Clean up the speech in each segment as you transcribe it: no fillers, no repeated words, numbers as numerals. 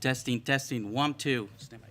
Testing, testing, 1, 2. Stand by.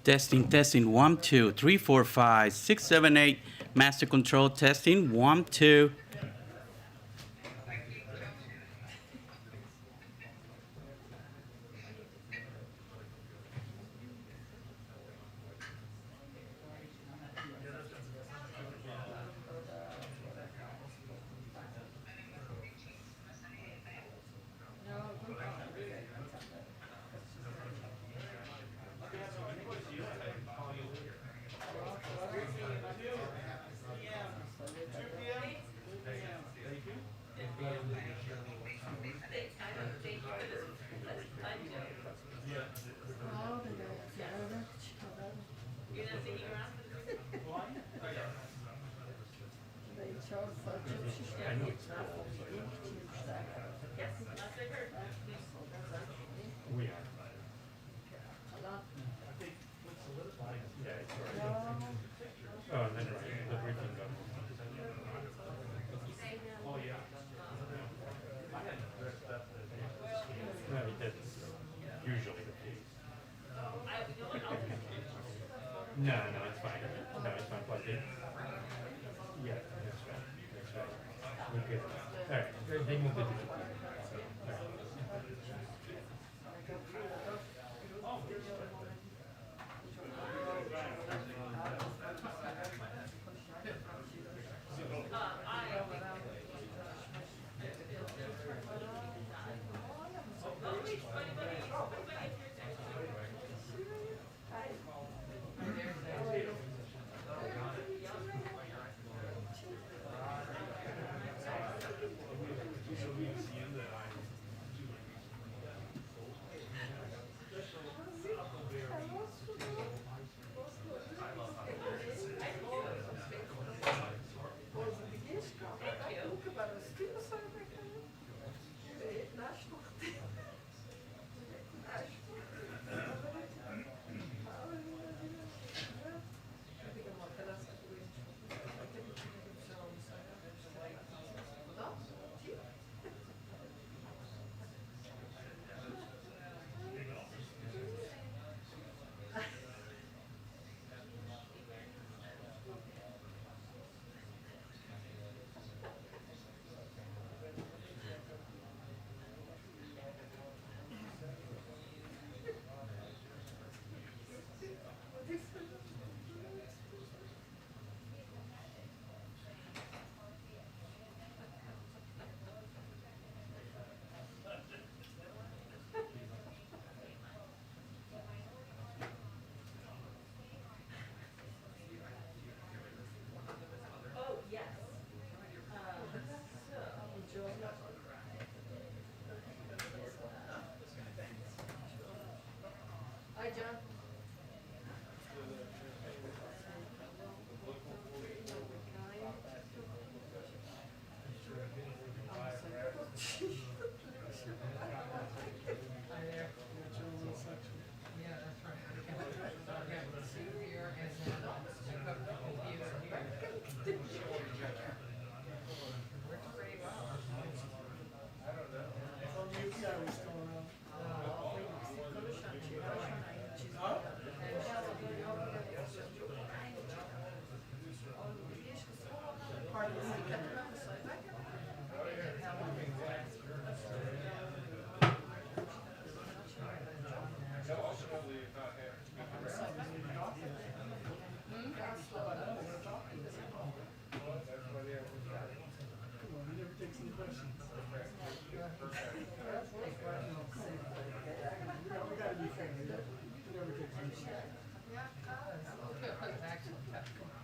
Testing, testing, 1, 2, 3, 4, 5, 6, 7, 8. Master control testing, 1, 2.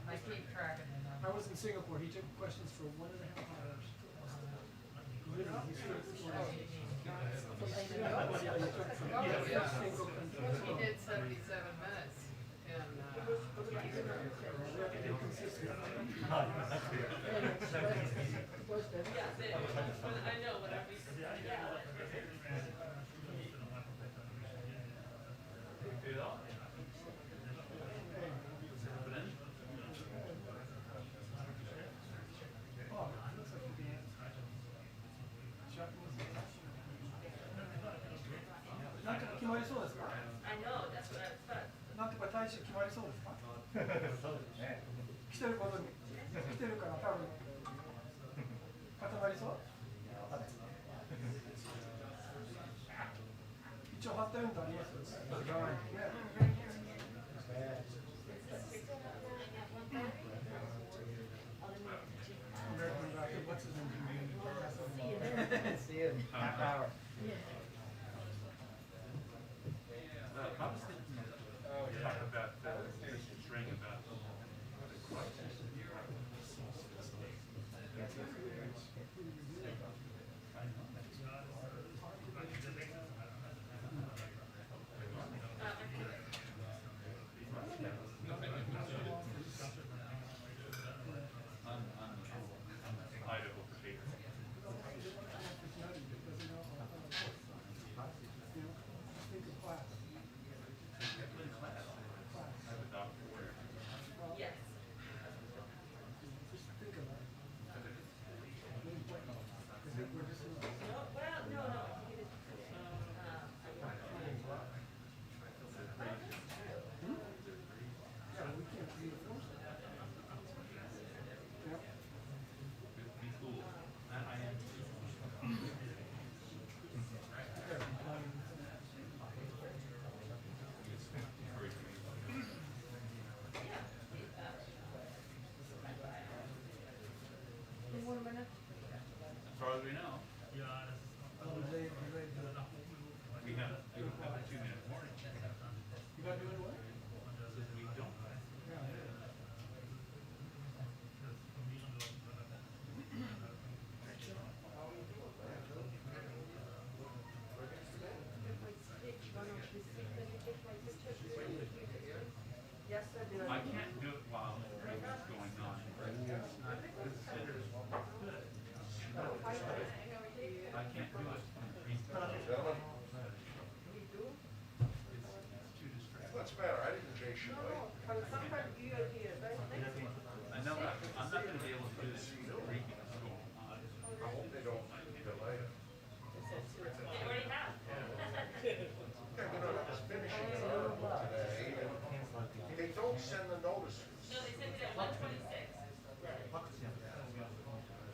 I keep track of the I was in Singapore. He took questions for 1.5 hours. Literally, he took He did 77 minutes. And I know what I'm I know, that's what I thought. なんとか大使決まりそうですか？そうですね。来てることに来てるから多分固まりそう？一応貼ってるんでありますよね。What's his name? See you in half hour. I was thinking talk about this string about the crisis. Idaho potato. Yes. Be cool. I am. As far as we know, we have a 2-minute warning. You got to do it what? Says we don't. Yes, I do. I can't do it while the break is going on. It's not considered good. I can't do it. It's too distracting. What's the matter? I didn't chase you away. But sometimes you are here, right? I know that. I'm not going to be able to do this briefing that's going on. I hope they don't delay it. They already have. Yeah, you know, I was finishing an article today, and they don't send the notices. No, they sent it at 1:26.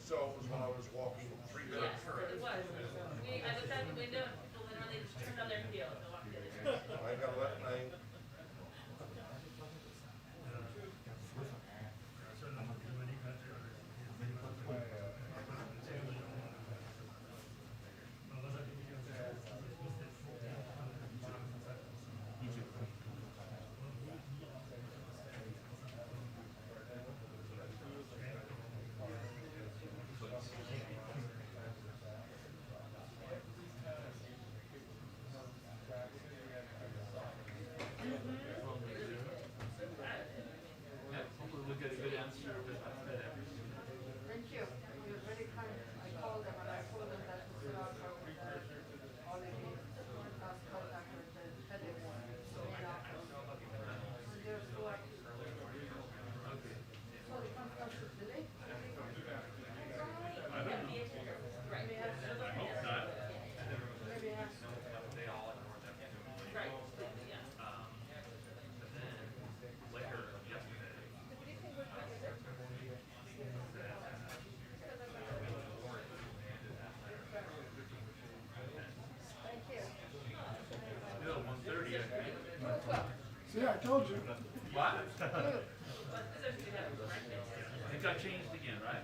So it was when I was walking 3 minutes. Yes, it was. I looked out the window, literally just turned on their heels and walked in. I gotta let my, Hopefully we'll get a good answer with that. Thank you. You're very kind. I called them and I told them that to sit out all the last contact with the headache main office. And they're so active. So they come to us today? I don't know. Right. I hope not. Maybe ask. They all ignored that. Right. Yeah. But then later yesterday, Thank you. still 1:30, I think. See, I told you. What? Good. It got changed again, right?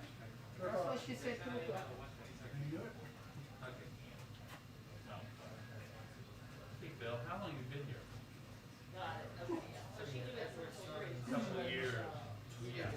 That's what she said too. Hey, Bill, how long have you been here? Got it. Okay, yeah. So she knew it for 3. Couple of years. Yeah.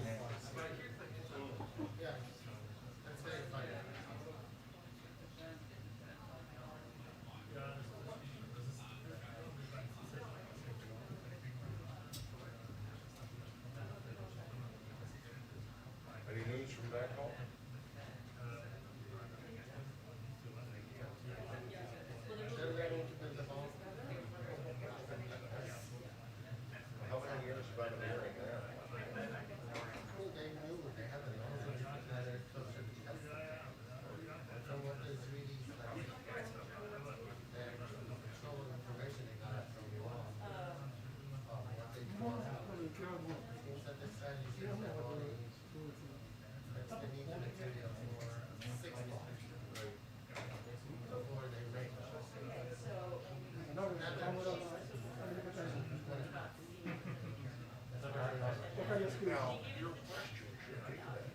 Now, your question should be that,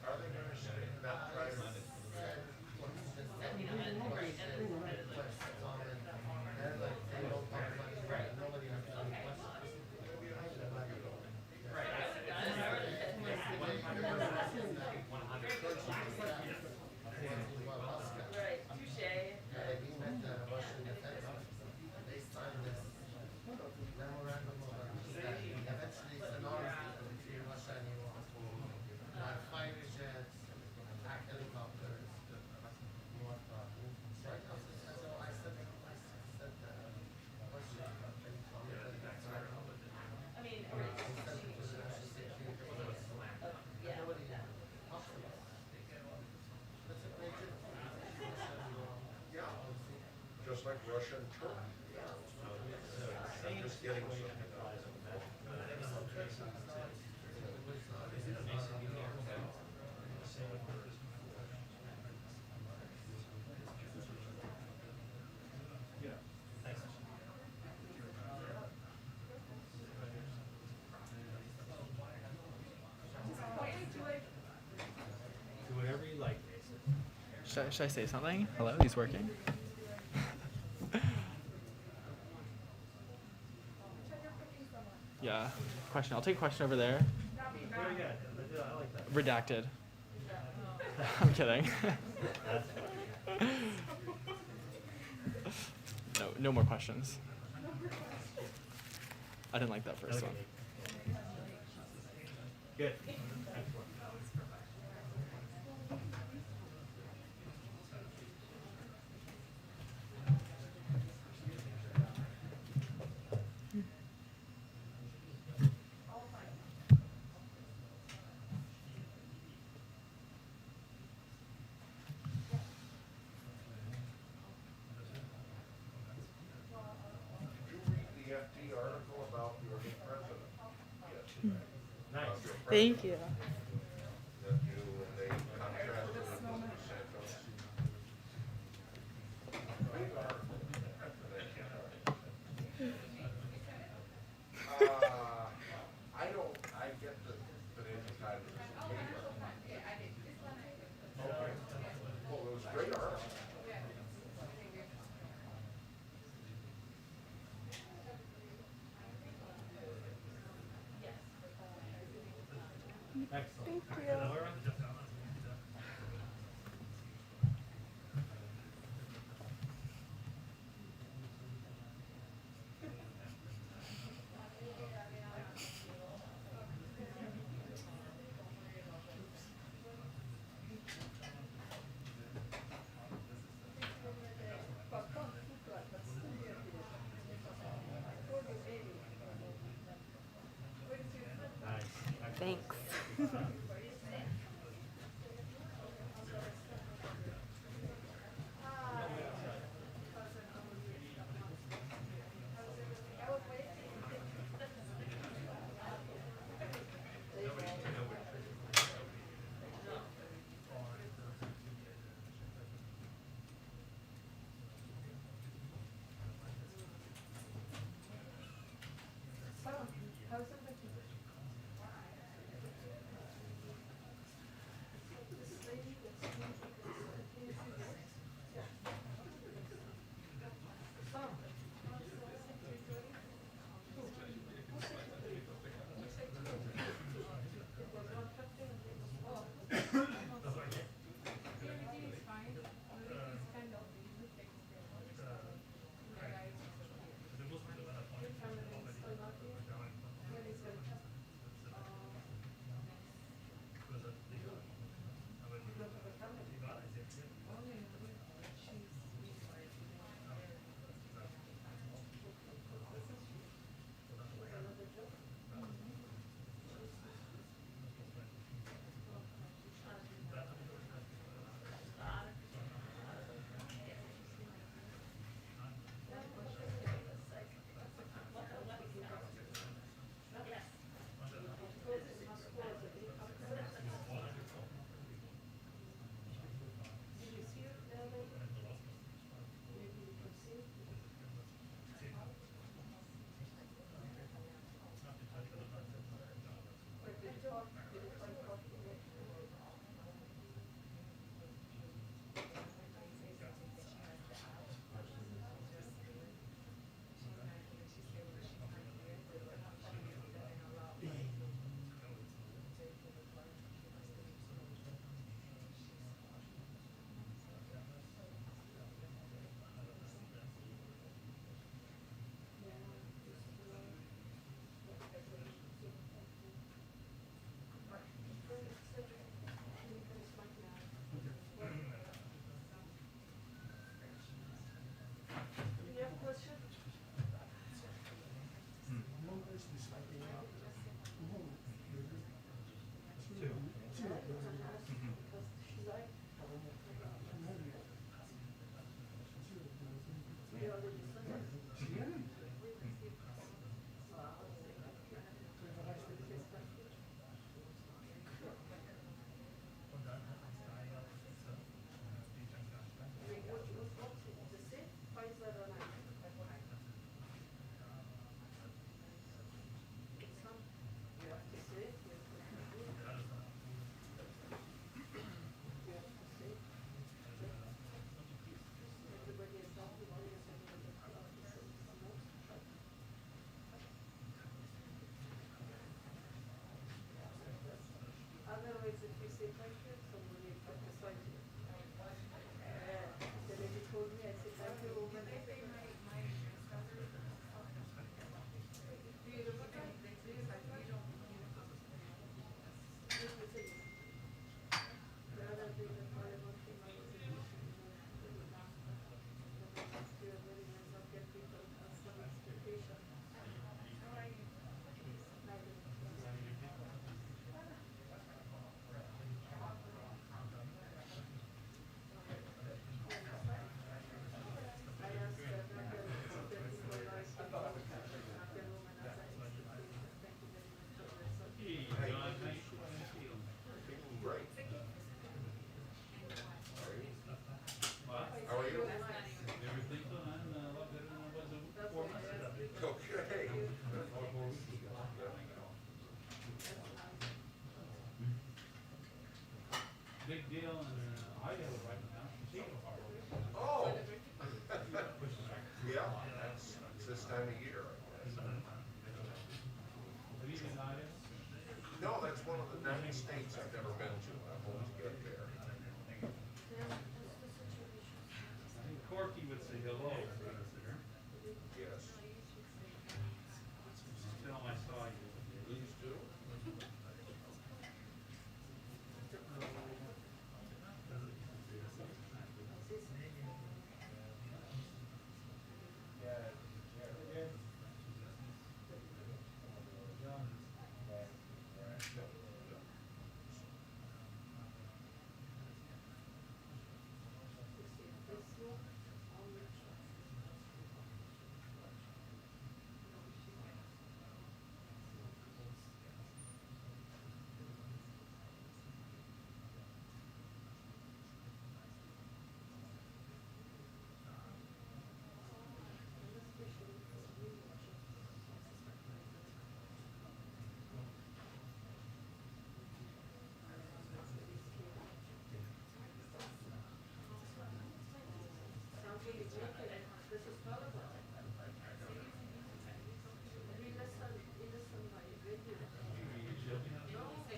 are they gonna not try to? Right, touche. He met the Russian defense minister. They signed this memorandum of understanding. Eventually, it's an arms deal between Russia and Iran. Fighter jets, attack helicopters, whatnot. White House says, oh, I said, Russia. I mean, or it's just yeah. That's a great difference. Yeah, just like Russia and Turkey. I'm just getting something else. Do whatever you like, Mason. Should I say something? Hello, he's working. Yeah. Question. I'll take a question over there. Very good. I like that. Redacted. I'm kidding. No more questions. I didn't like that first one. Good. Did you read the FT article about your new president yesterday? Nice. About your Thank you. That you, and they contrasted it with DeSantis. Great article. I get the Financial Times is a paper. Okay. Well, it was a great article. Excellent. Thank you. Laura? Nice. Thanks. say thank you, somebody put the sign to you. The lady told me, I said thank you, woman. Do you look at it? Do you like it? Here's the thing. The other thing that Parliament came out with a motion, last year, very nice of get people have some expectation. Great. How are you? Everything done, a lot better than I was 4 months ago. Okay. Big deal in Idaho right now. Oh. Yeah, it's this time of year. Have you been to Idaho? No, that's one of the 9 states I've never been to. I hope to get there. I think Corky would say hello if I was there. Yes. Tell him I saw you. Please do. This is Taliban. We listen by radio. No,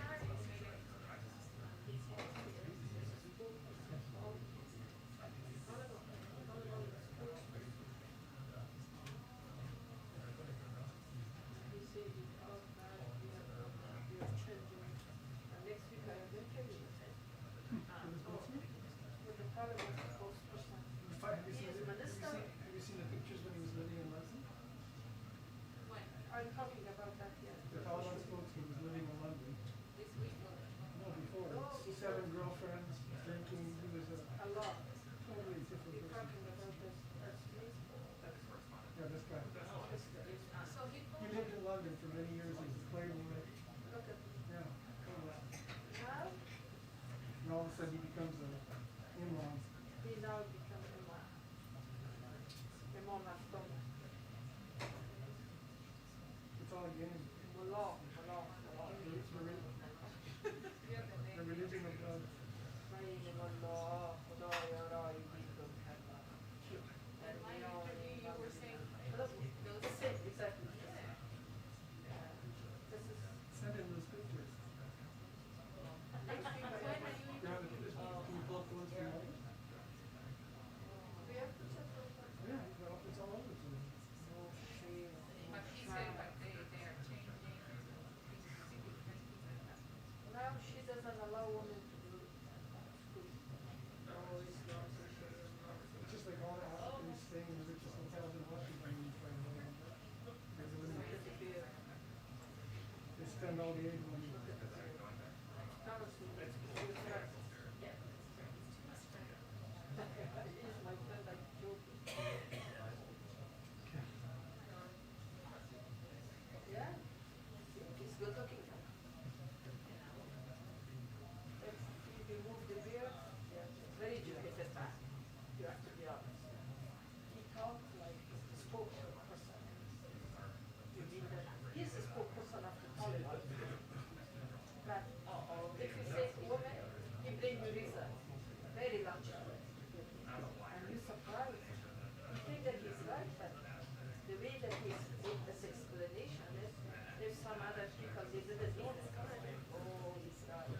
you say you talk bad, we are changing. Next week I have interview with him. With the Parliament spokesperson. He is minister. Have you seen the pictures when he was living in London? I'm talking about that, yeah. The Taliban spokesman was living in London. No, before. No, 7 girlfriends, drinking. He was A lot. totally different You're person. talking about this, Yeah, this guy. So he He lived in London for many years. He was a playboy. look at Yeah. Totally. now, And all of a sudden he becomes a in-law. he now becomes a mom of Tom. It's all a game. Malak. It's the religion of God. Praying Allah, Khuda ya Rai, Bidum, Kalla. And you know, you were saying, the same, exactly. This is, Send in those pictures. next week I have my, Grab it. Can you pull up the ones from London? we have to check those out. Yeah, it's all over to them. No shame. But he said like they are changing. Now she doesn't allow women to do school. No Islam, It's just like all the Africans staying in the richest hotels in Washington and trying to live. Because they wouldn't get the beer. They spend all the aid money. My friend, I'm joking. Yeah, he's good looking. If you move the beard, very educated man. You have to be honest. He talks like a spokesperson. You mean that he's a spokesperson of the Taliban. But if you say woman, he brings you reason. Very lucky. And you're surprised. You think that he's right, but the way that he's in this explanation is, there's some other people, they didn't know this. Oh, he's right.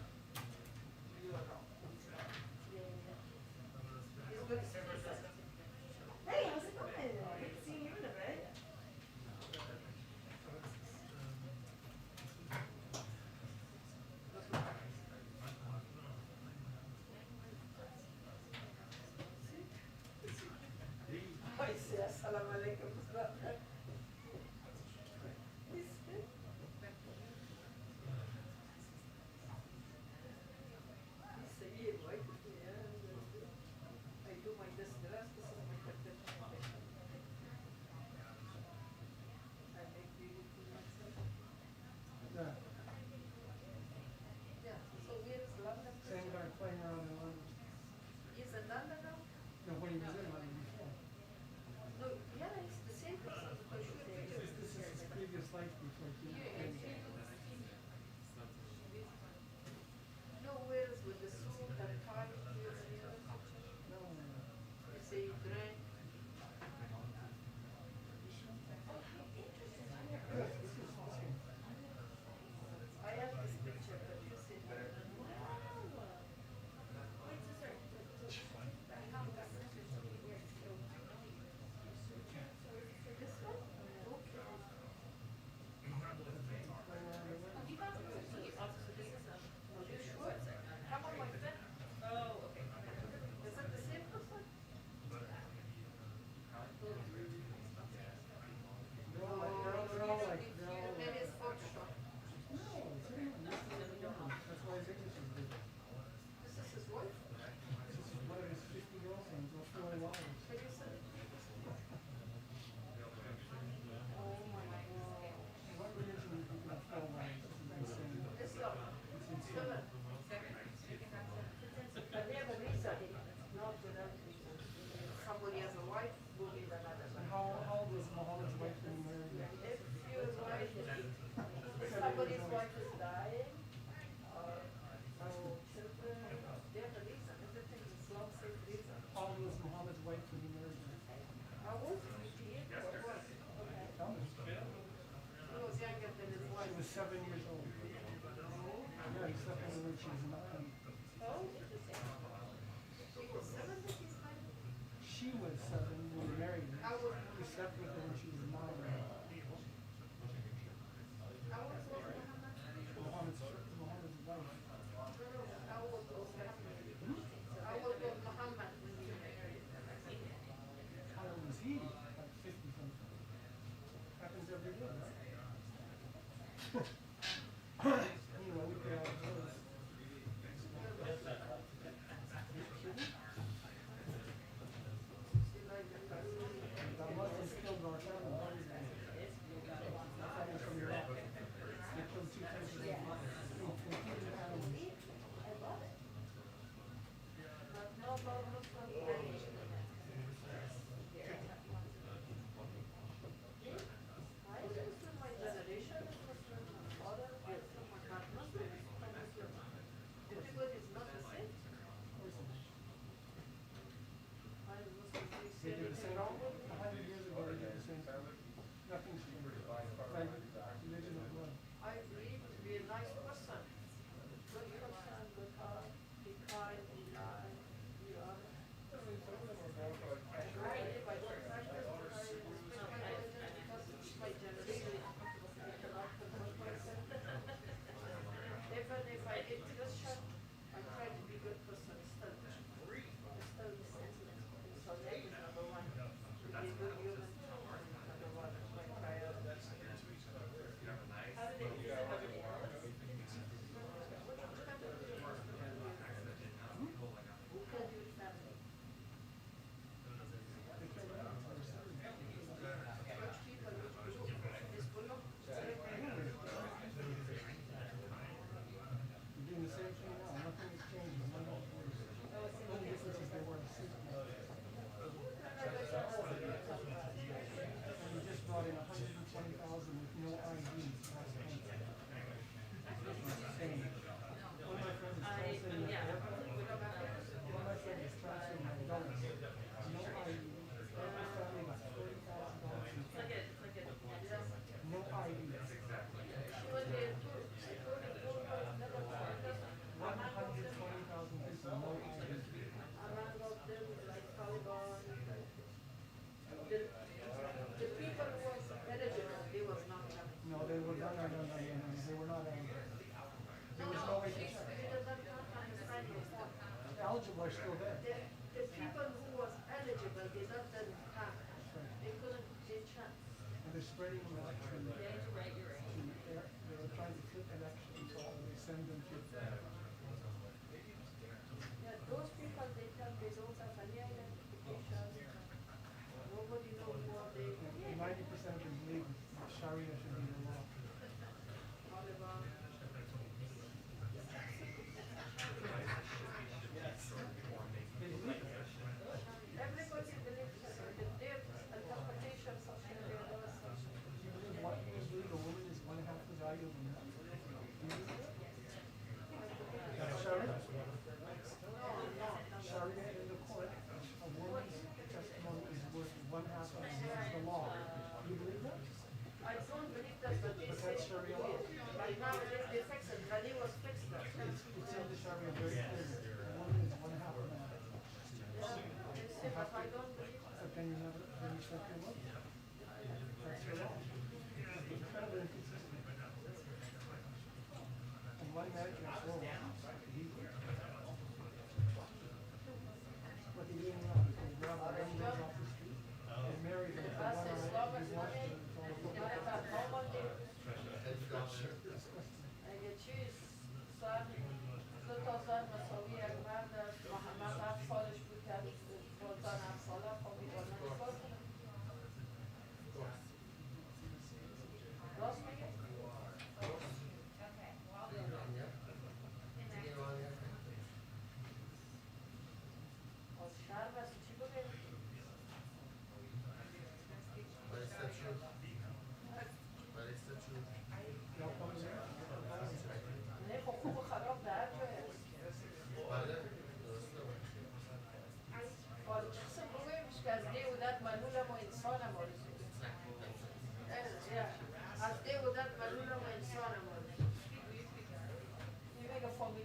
I slept with her when she was 9. Oh, interesting. She was 7 when she was 9? She was 7 when we married. I was, We slept with her when she was 9. I was Muhammad's Muhammad's wife. I was with Muhammad when we married. How old was he? Like 50 something. Happens every day, right? You know, we could have those. That must have killed our family. Our family's from Iraq. They killed 2 times a day. Including animals. I love it. But no Muslim tradition. I was Muslim my generation, Muslim my father, Muslim my not Muslim, I'm Muslim. Everybody is not the same. I was Muslim. Do you see They did the anything same. wrong with it? 100 years ago, they did the same thing. Nothing's changed. Like religion of blood. I believe to be a nice person. Good person, good heart, be kind, be nice, be honest. I live by what practice, I respect my religion because it's my generation. I cannot control myself. Even if I get Christian, I try to be good person still. I still listen to it. So that is number one. To be a good human, number one, my priority. How do they use it every day? Who can do it family? Church people, this Bullock, You're doing the same thing now. Nothing has changed. Only difference is they weren't sick. And we just brought in 120,000 with no IDs. That's insane. One of my friends is translating my one of my friends is translating my dollars. No ID. Every family got $40,000 in cash. No IDs. 120,000 people, no IDs. The people who was eligible, they was not coming. No, they were no. They were not eligible. There was no way to check. The eligible are still there. The people who was eligible, they not didn't come. They couldn't get chance. And they're spreading the election. They were trying to flip elections, so they send them to. Yeah, those people, they tell they don't have any identification. Nobody knows what they. 90% of them believe that Sharia should be the law. Taliban. They believe it. Everybody believes their interpretation of Sharia law is such. Do you believe what? You believe a woman is 1/2 the value of a man? Do you believe that? Sharia? Sharia in the court, a woman's testimony is worth 1/2 of the law. Do you believe that? I don't believe that, but they But say. that's Sharia law. But nowadays they fix it, but it was fixed. It's in the Sharia very clearly. A woman is 1/2 a man. Yeah, they say, but I don't believe it. But then you slept your mother. That's your law. It's incredibly inconsistent. And one man can throw what they do now is they grab our young girls off the street and marry them for 1 hour. They watch them until they No matter how much they disgusting. اگه چیز سال 2000 مساوی یک مرد محمد 7 سالش بود که سلطان 7 ساله خب می‌دونن چیکار کنه؟ راست میگه؟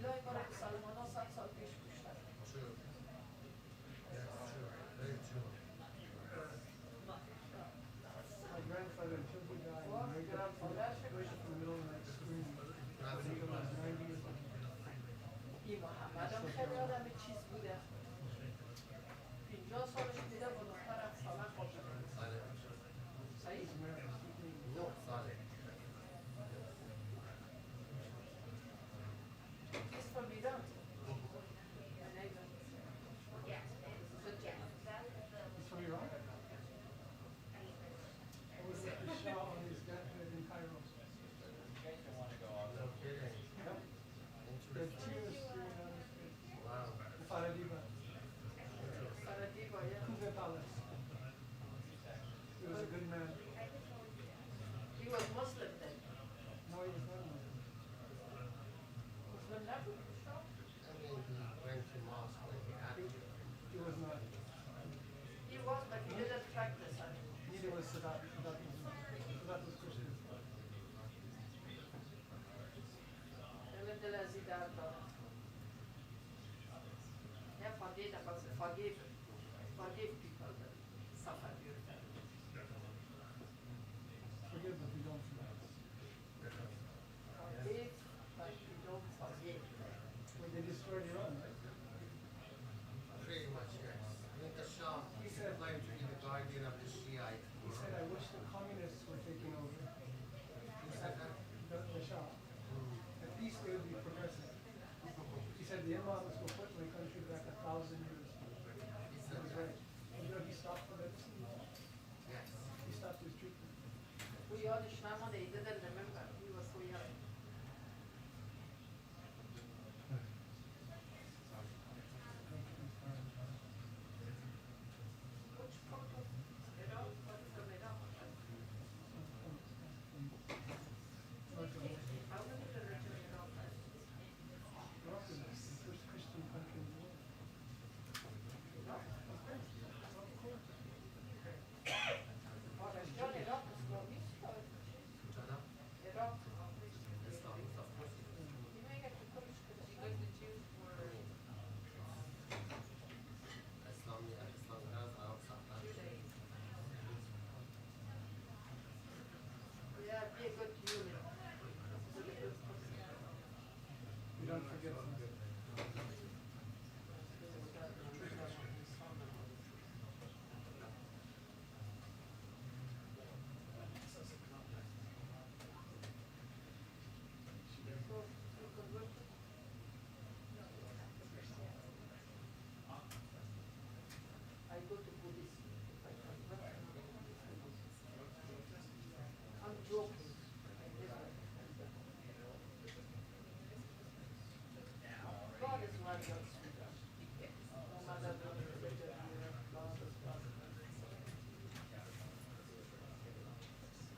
Bilaj mora pisati, ono sad pišu šta. True. Yes, true. Very true. My grandfather, until he died, What? he wake up from the middle of the night screaming. When he was 90 years old. این محمد هم خیلی آدم چیز بوده 50 سالش میده بالاتر از سالا خوشه Silent. صحیح؟ He's married. He's No, silent. He's from Iran. My neighbor. So Jack. from Iran. I was at the Shah on his deathbed in Cairo. No kidding. Yep. The tears streaming down his face. Wow. The Faradiba. Saradiva, yeah. Kufa Palace. He was a good man. He was Muslim then. No, he was not Muslim. Muslim never? I mean, he went to mosque when he had to. He was not. He was, but he didn't practice. I mean. Neither was Sadat. Sadat was Christian. Elinde lezider dara. Ne forgive them, but forgive people that suffer your family. Forgive, but we don't forget. Forgive, but you don't forgive. When they destroyed Iran, right? Pretty much, yes. I think the Shah, He he said- claimed to be the guardian of the Shiite He said, I world. wish the communists were taking over. He said that? The Shah. At least they would be progressive. He said the imams will put my country back 1,000 years. He He said was that? right. And you know, he stopped for that. Yes. He stopped his treatment. Bu yadış namada he didn't remember. He was so young. Which part of Iraq? What is from Iraq? How many religion Iraq has? Iraq is the first Christian country in the world. Iraq? Of course. Oh, religion Iraq is no Jannah? Iraq. Islam is of course. You may get to Kurdish Because the Jews were Islam, yeah, Islam does outside. Judaism. Yeah, be a good unit. We don't forget that. I go to Buddhist if I convert. I'm joking. God is one God. No matter what religion you have, God is God.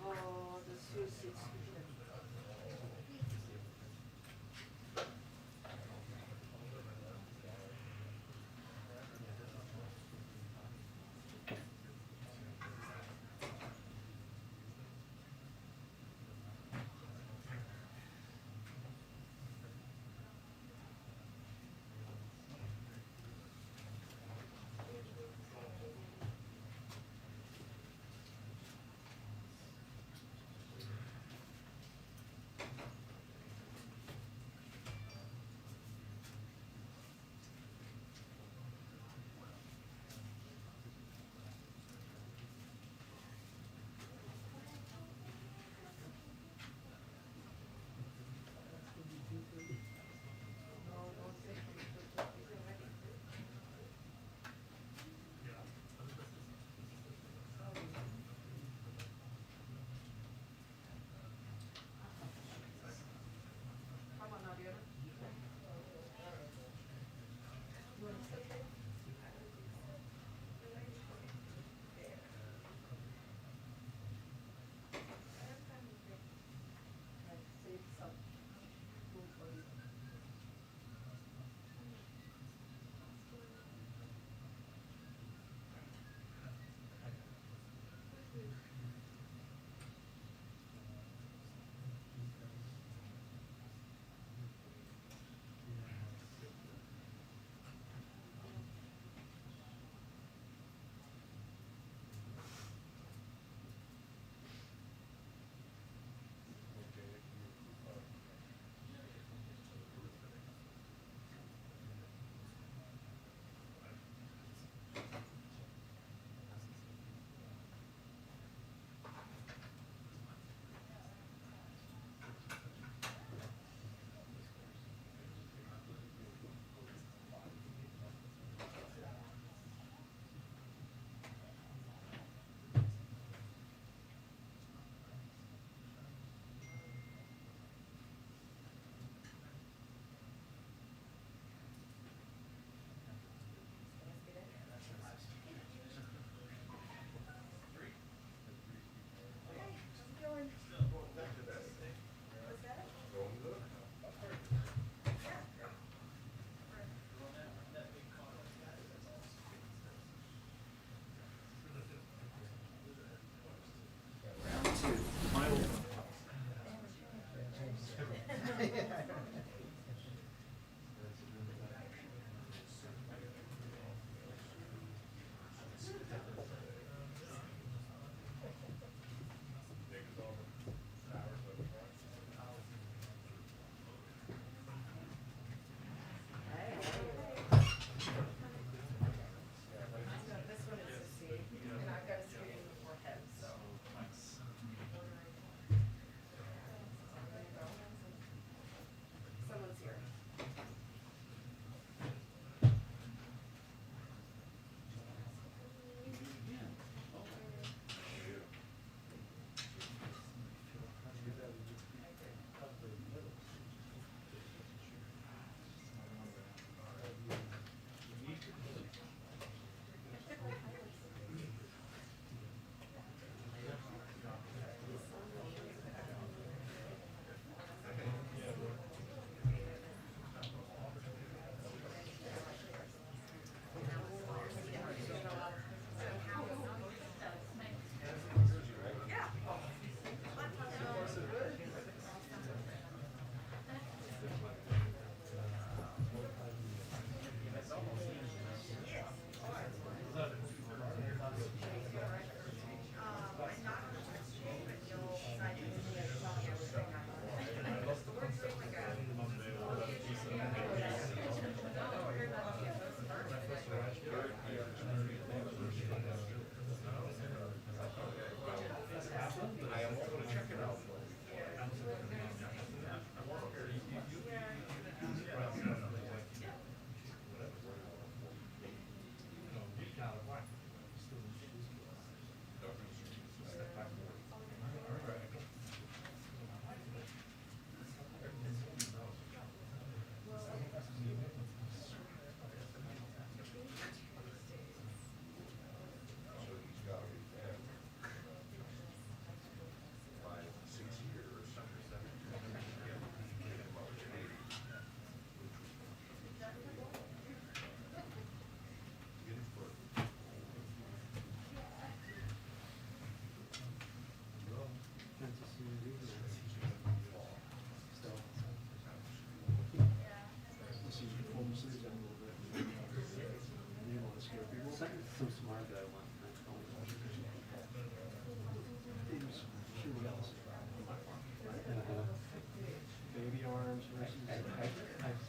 Oh, the suicide student.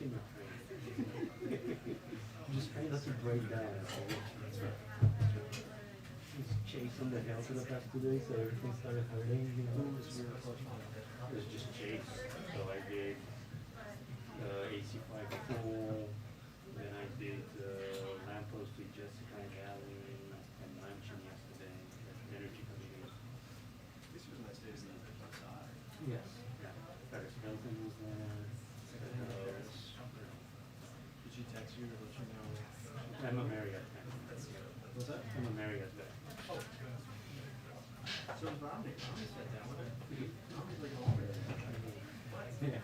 testing my friend. I'm just trying not to break down. Just chasing the hell for the past 2 days, so everything started hurting, you know. It was just chase. So I did AC5 full, then I did lamppost with Jessica and Alan and Manchin yesterday at the Energy Committee. This was a nice day to see you outside. Yes, yeah. Paris Hilton was there. Did she text you or let you know? Emma Marriott. What's that? Emma Marriott there. Oh. So Romney sat down with her. Romney's like, oh, Yeah.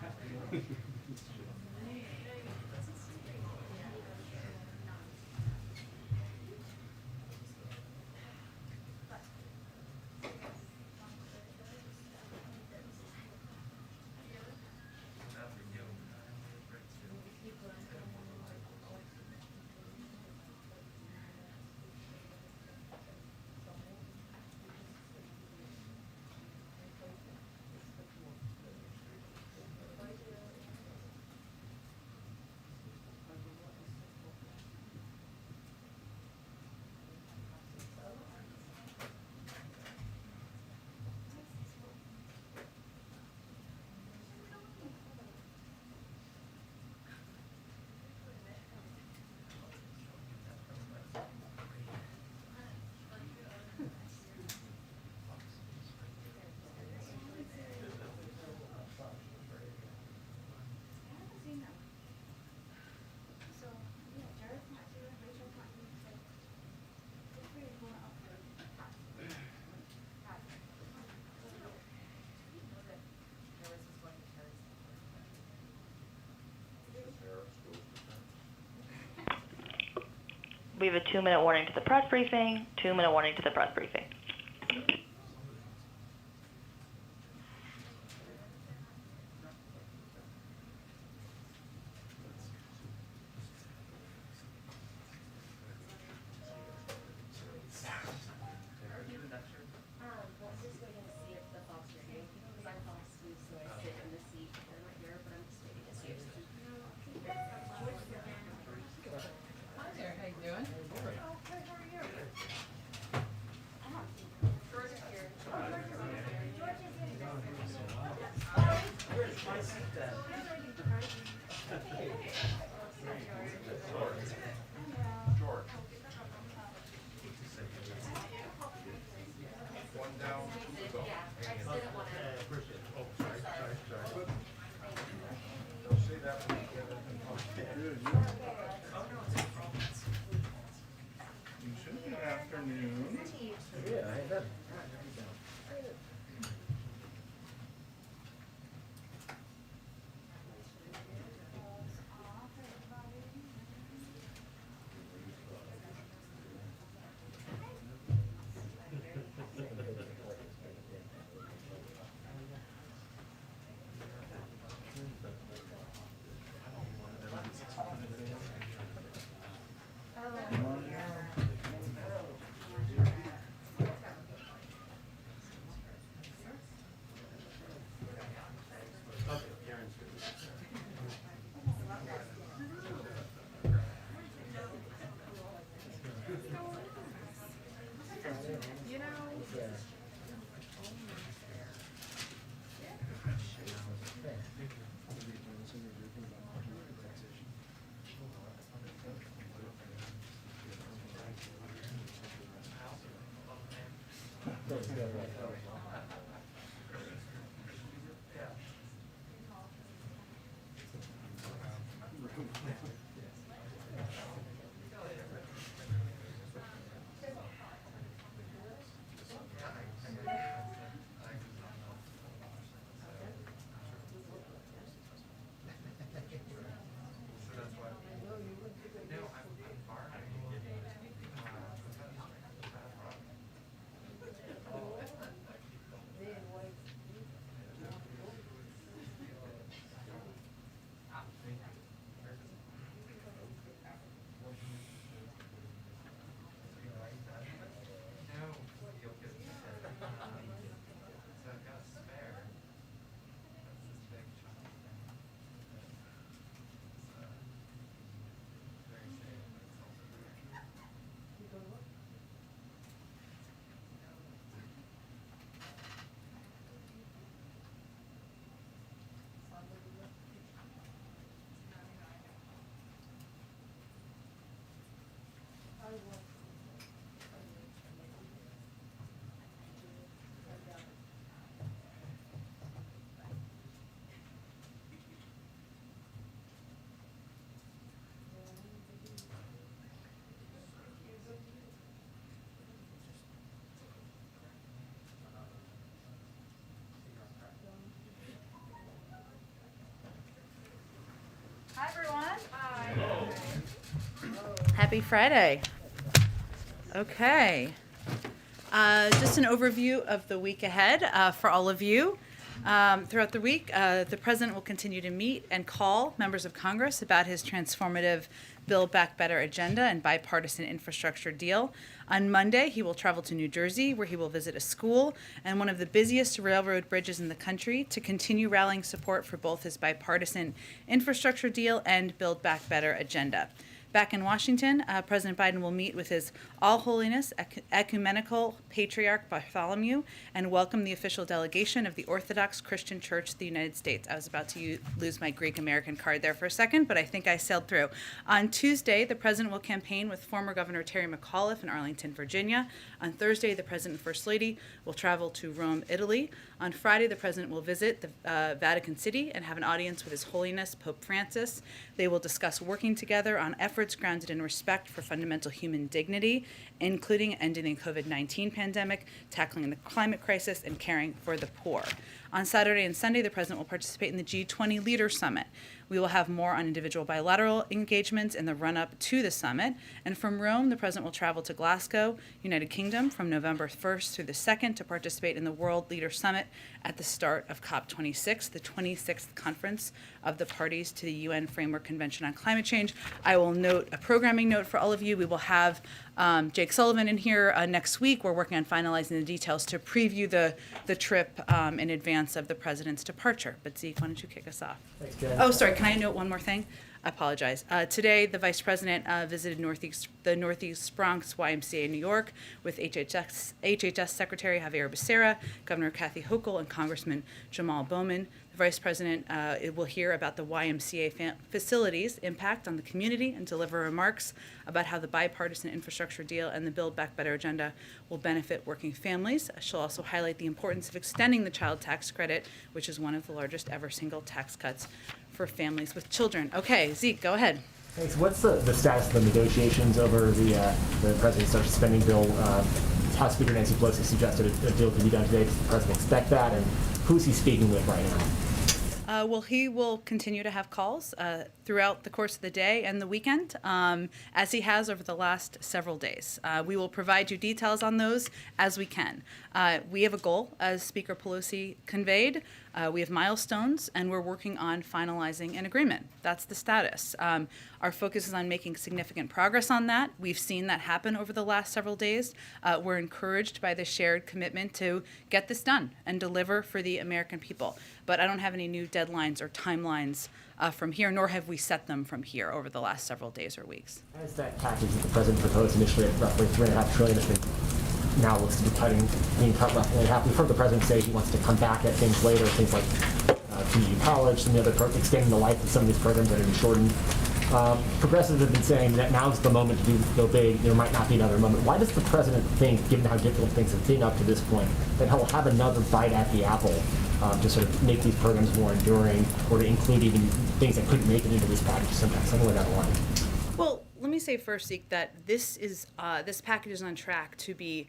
We have a 2-minute warning to the press briefing, 2-minute warning to the press briefing. Hi there, how you doing? Okay, how are you? Hi, everyone. Happy Friday. Okay. Just an overview of the week ahead for all of you. Throughout the week, the President will continue to meet and call members of Congress about his transformative Build Back Better agenda and bipartisan infrastructure deal. On Monday, he will travel to New Jersey, where he will visit a school and one of the busiest railroad bridges in the country to continue rallying support for both his bipartisan infrastructure deal and Build Back Better agenda. Back in Washington, President Biden will meet with His All Holiness Ecumenical Patriarch Bartholomew and welcome the official delegation of the Orthodox Christian Church of the United States. I was about to lose my Greek American card there for a second, but I think I sailed through. On Tuesday, the President will campaign with former Governor Terry McAuliffe in Arlington, Virginia. On Thursday, the President and First Lady will travel to Rome, Italy. On Friday, the President will visit the Vatican City and have an audience with His Holiness Pope Francis. They will discuss working together on efforts grounded in respect for fundamental human dignity, including ending the COVID-19 pandemic, tackling the climate crisis, and caring for the poor. On Saturday and Sunday, the President will participate in the G20 Leader Summit. We will have more on individual bilateral engagements in the run-up to the summit. And from Rome, the President will travel to Glasgow, United Kingdom, from November 1st through the 2nd to participate in the World Leader Summit at the start of COP26, the 26th conference of the parties to the UN Framework Convention on Climate Change. I will note a programming note for all of you. We will have Jake Sullivan in here next week. We're working on finalizing the details to preview the trip in advance of the President's departure. But Zeke, why don't you kick us off? Thanks, Jen. Oh, sorry, can I note one more thing? I apologize. Today, the Vice President visited the Northeast Bronx YMCA in New York with HHS Secretary Javier Becerra, Governor Kathy Hochul, and Congressman Jamal Bowman. The Vice President will hear about the YMCA facilities' impact on the community and deliver remarks about how the bipartisan infrastructure deal and the Build Back Better agenda will benefit working families. She'll also highlight the importance of extending the child tax credit, which is one of the largest ever single tax cuts for families with children. Okay, Zeke, go ahead. Thanks. What's the status of the negotiations over the President's social spending bill? House Speaker Nancy Pelosi suggested a deal could be done today. Does the President expect that? And who's he speaking with right now? Well, he will continue to have calls throughout the course of the day and the weekend, as he has over the last several days. We will provide you details on those as we can. We have a goal, as Speaker Pelosi conveyed. We have milestones, and we're working on finalizing an agreement. That's the status. Our focus is on making significant progress on that. We've seen that happen over the last several days. We're encouraged by the shared commitment to get this done and deliver for the American people. But I don't have any new deadlines or timelines from here, nor have we set them from here over the last several days or weeks. As that package that the President proposed initially at roughly $3.5 trillion has been now looks to be being cut roughly in half. We've heard the President say he wants to come back at things later, things like community college, some of the other extending the life of some of these programs that have been shortened. Progressives have been saying that now's the moment to go big. There might not be another moment. Why does the President think, given how difficult things have been up to this point, that he'll have another bite at the apple to sort of make these programs more enduring, or to include even things that couldn't make it into this package somewhere down the line? Well, let me say first, Zeke, that this package is on track to be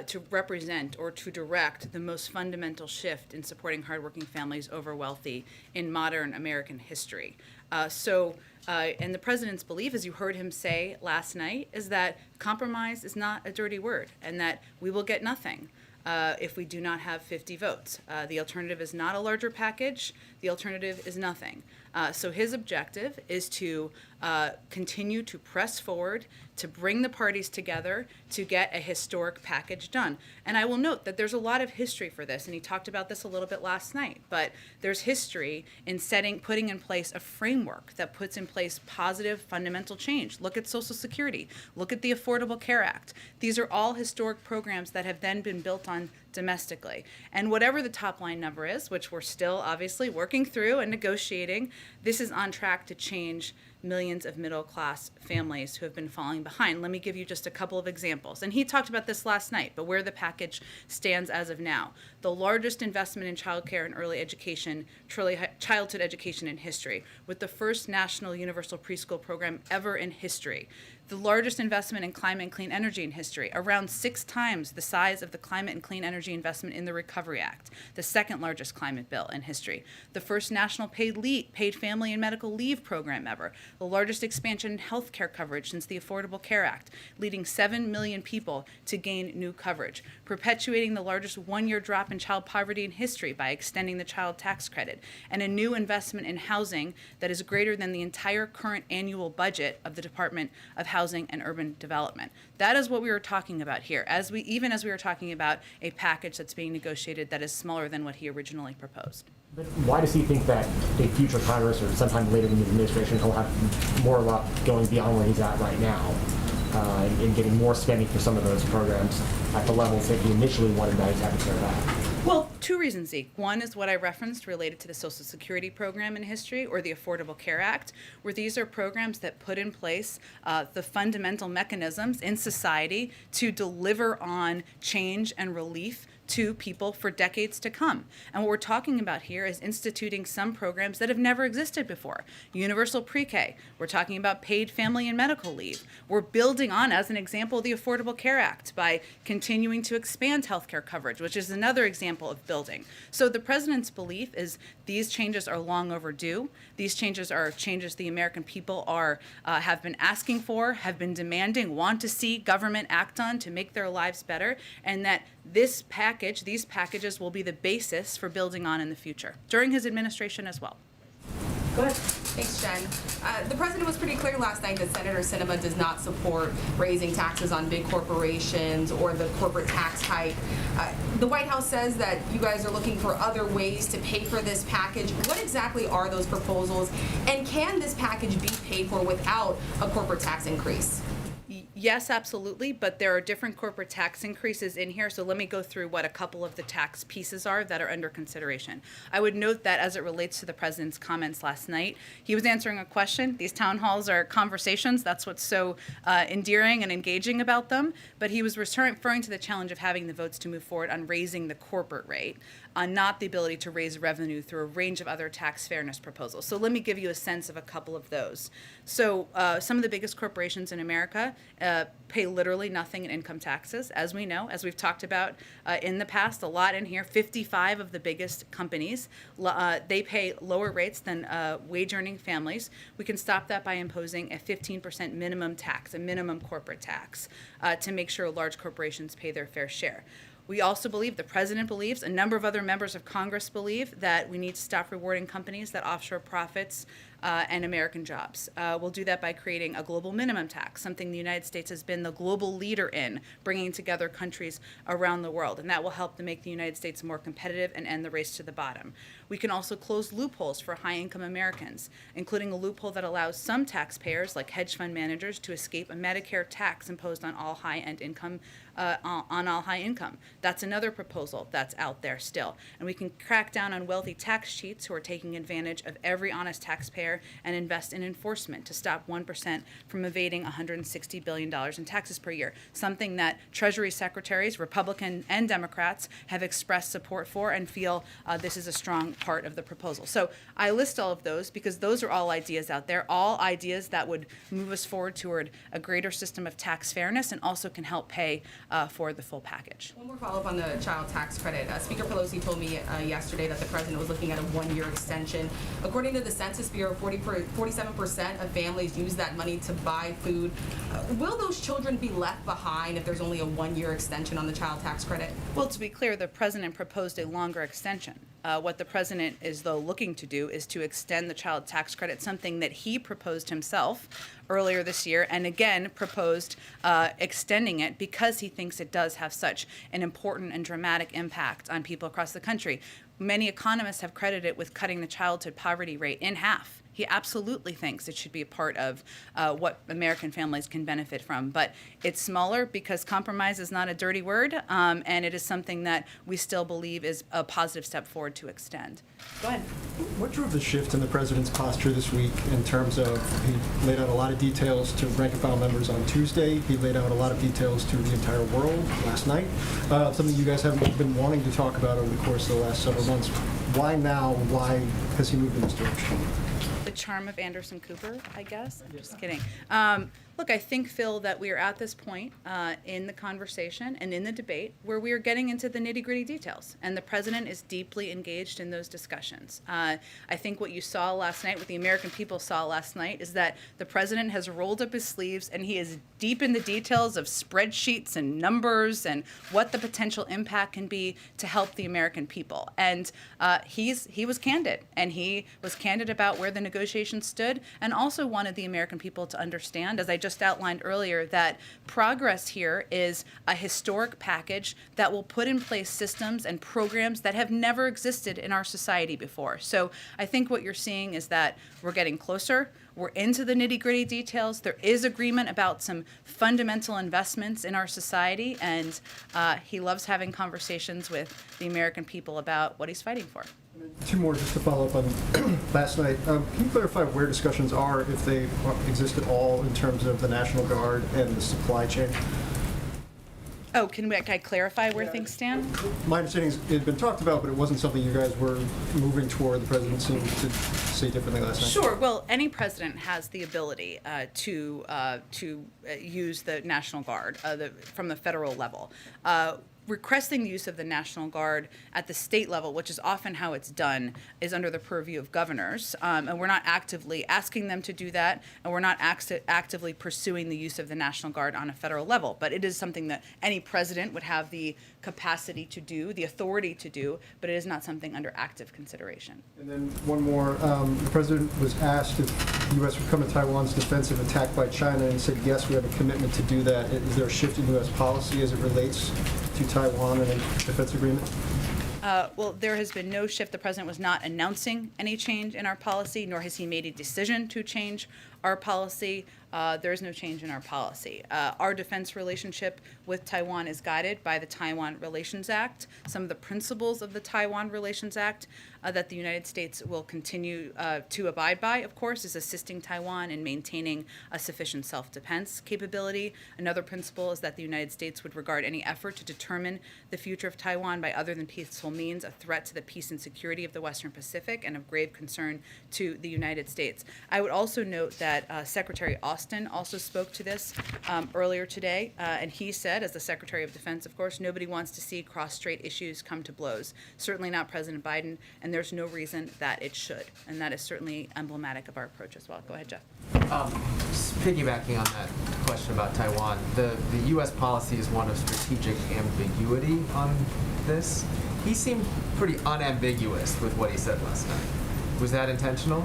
to represent or to direct the most fundamental shift in supporting hardworking families over wealthy in modern American history. And the President's belief, as you heard him say last night, is that compromise is not a dirty word and that we will get nothing if we do not have 50 votes. The alternative is not a larger package. The alternative is nothing. So his objective is to continue to press forward, to bring the parties together to get a historic package done. And I will note that there's a lot of history for this, and he talked about this a little bit last night, but there's history in putting in place a framework that puts in place positive fundamental change. Look at Social Security. Look at the Affordable Care Act. These are all historic programs that have then been built on domestically. And whatever the top line number is, which we're still obviously working through and negotiating, this is on track to change millions of middle-class families who have been falling behind. Let me give you just a couple of examples. And he talked about this last night, but where the package stands as of now. The largest investment in childcare and early education, childhood education in history, with the first national universal preschool program ever in history. The largest investment in climate and clean energy in history, around 6 times the size of the climate and clean energy investment in the Recovery Act, the second largest climate bill in history. The first national paid family and medical leave program ever, the largest expansion in health care coverage since the Affordable Care Act, leading 7 million people to gain new coverage, perpetuating the largest one-year drop in child poverty in history by extending the child tax credit, and a new investment in housing that is greater than the entire current annual budget of the Department of Housing and Urban Development. That is what we were talking about here, even as we were talking about a package that's being negotiated that is smaller than what he originally proposed. But why does he think that a future Congress or sometime later in the administration he'll have more luck going beyond where he's at right now and getting more spending for some of those programs at the levels that he initially wanted to have to start at? Well, 2 reasons, Zeke. One is what I referenced related to the Social Security program in history or the Affordable Care Act, where these are programs that put in place the fundamental mechanisms in society to deliver on change and relief to people for decades to come. And what we're talking about here is instituting some programs that have never existed before. Universal pre-K. We're talking about paid family and medical leave. We're building on, as an example, the Affordable Care Act by continuing to expand healthcare coverage, which is another example of building. So the president's belief is these changes are long overdue. These changes are changes the American people have been asking for, have been demanding, want to see government act on to make their lives better, and that these packages will be the basis for building on in the future, during his administration as well. Go ahead. Thanks, Jen. The president was pretty clear last night that Senator Sinema does not support raising taxes on big corporations or the corporate tax hike. The White House says that you guys are looking for other ways to pay for this package. What exactly are those proposals? And can this package be paid for without a corporate tax increase? Yes, absolutely, but there are different corporate tax increases in here, so let me go through what a couple of the tax pieces are that are under consideration. I would note that as it relates to the president's comments last night, he was answering a question. These town halls are conversations. That's what's so endearing and engaging about them, but he was referring to the challenge of having the votes to move forward on raising the corporate rate, not the ability to raise revenue through a range of other tax fairness proposals. So let me give you a sense of a couple of those. So some of the biggest corporations in America pay literally nothing in income taxes, as we know, as we've talked about in the past, a lot in here. 55 of the biggest companies, they pay lower rates than wage-earning families. We can stop that by imposing a 15% minimum tax, a minimum corporate tax, to make sure large corporations pay their fair share. We also believe, the president believes, a number of other members of Congress believe that we need to stop rewarding companies that offshore profits and American jobs. We'll do that by creating a global minimum tax, something the United States has been the global leader in, bringing together countries around the world, and that will help to make the United States more competitive and end the race to the bottom. We can also close loopholes for high-income Americans, including a loophole that allows some taxpayers, like hedge fund managers, to escape a Medicare tax imposed on all high-end income, on all high income. That's another proposal that's out there still. And we can crack down on wealthy tax cheats who are taking advantage of every honest taxpayer and invest in enforcement to stop 1% from evading $160 billion in taxes per year, something that Treasury secretaries, Republican and Democrats, have expressed support for and feel this is a strong part of the proposal. So I list all of those because those are all ideas out there, all ideas that would move us forward toward a greater system of tax fairness and also can help pay for the full package. One more follow-up on the child tax credit. Speaker Pelosi told me yesterday that the president was looking at a one-year extension. According to the Census Bureau, 47% of families use that money to buy food. Will those children be left behind if there's only a one-year extension on the child tax credit? Well, to be clear, the president proposed a longer extension. What the president is, though, looking to do is to extend the child tax credit, something that he proposed himself earlier this year, and again proposed extending it because he thinks it does have such an important and dramatic impact on people across the country. Many economists have credited it with cutting the childhood poverty rate in half He absolutely thinks it should be a part of what American families can benefit from. But it's smaller because compromise is not a dirty word, and it is something that we still believe is a positive step forward to extend. Go ahead. What drove the shift in the president's posture this week in terms of he laid out a lot of details to rank and file members on Tuesday. He laid out a lot of details to the entire world last night. Something you guys haven't been wanting to talk about over the course of the last several months. Why now? Why has he moved in this direction? The charm of Anderson Cooper, I guess. I'm just kidding. Look, I think, Phil, that we are at this point in the conversation and in the debate where we are getting into the nitty-gritty details, and the president is deeply engaged in those discussions. I think what you saw last night, what the American people saw last night, is that the president has rolled up his sleeves and he is deep in the details of spreadsheets and numbers and what the potential impact can be to help the American people. And he was candid, and he was candid about where the negotiations stood, and also wanted the American people to understand, as I just outlined earlier, that progress here is a historic package that will put in place systems and programs that have never existed in our society before. So I think what you're seeing is that we're getting closer. We're into the nitty-gritty details. There is agreement about some fundamental investments in our society, and he loves having conversations with the American people about what he's fighting for. Two more just to follow up on last night. Can you clarify where discussions are, if they exist at all, in terms of the National Guard and the supply chain? Oh, can I clarify where things stand? My understanding is it had been talked about, but it wasn't something you guys were moving toward. The president seemed to say differently last night. Sure. Well, any president has the ability to use the National Guard from the federal level. Requesting the use of the National Guard at the state level, which is often how it's done, is under the purview of governors, and we're not actively asking them to do that, and we're not actively pursuing the use of the National Guard on a federal level. But it is something that any president would have the capacity to do, the authority to do, but it is not something under active consideration. And then one more. The president was asked if the U.S. would come to Taiwan's defense if attacked by China, and he said, yes, we have a commitment to do that. Is there a shift in U.S. policy as it relates to Taiwan and a defense agreement? Well, there has been no shift. The president was not announcing any change in our policy, nor has he made a decision to change our policy. There is no change in our policy. Our defense relationship with Taiwan is guided by the Taiwan Relations Act. Some of the principles of the Taiwan Relations Act that the United States will continue to abide by, of course, is assisting Taiwan in maintaining a sufficient self-defense capability. Another principle is that the United States would regard any effort to determine the future of Taiwan by other than peaceful means a threat to the peace and security of the Western Pacific and of grave concern to the United States. I would also note that Secretary Austin also spoke to this earlier today, and he said, as the Secretary of Defense, of course, nobody wants to see cross-strait issues come to blows. Certainly not President Biden, and there's no reason that it should. And that is certainly emblematic of our approach as well. Go ahead, Jeff. Piggybacking on that question about Taiwan, the U.S. policy is one of strategic ambiguity on this. He seemed pretty unambiguous with what he said last night. Was that intentional?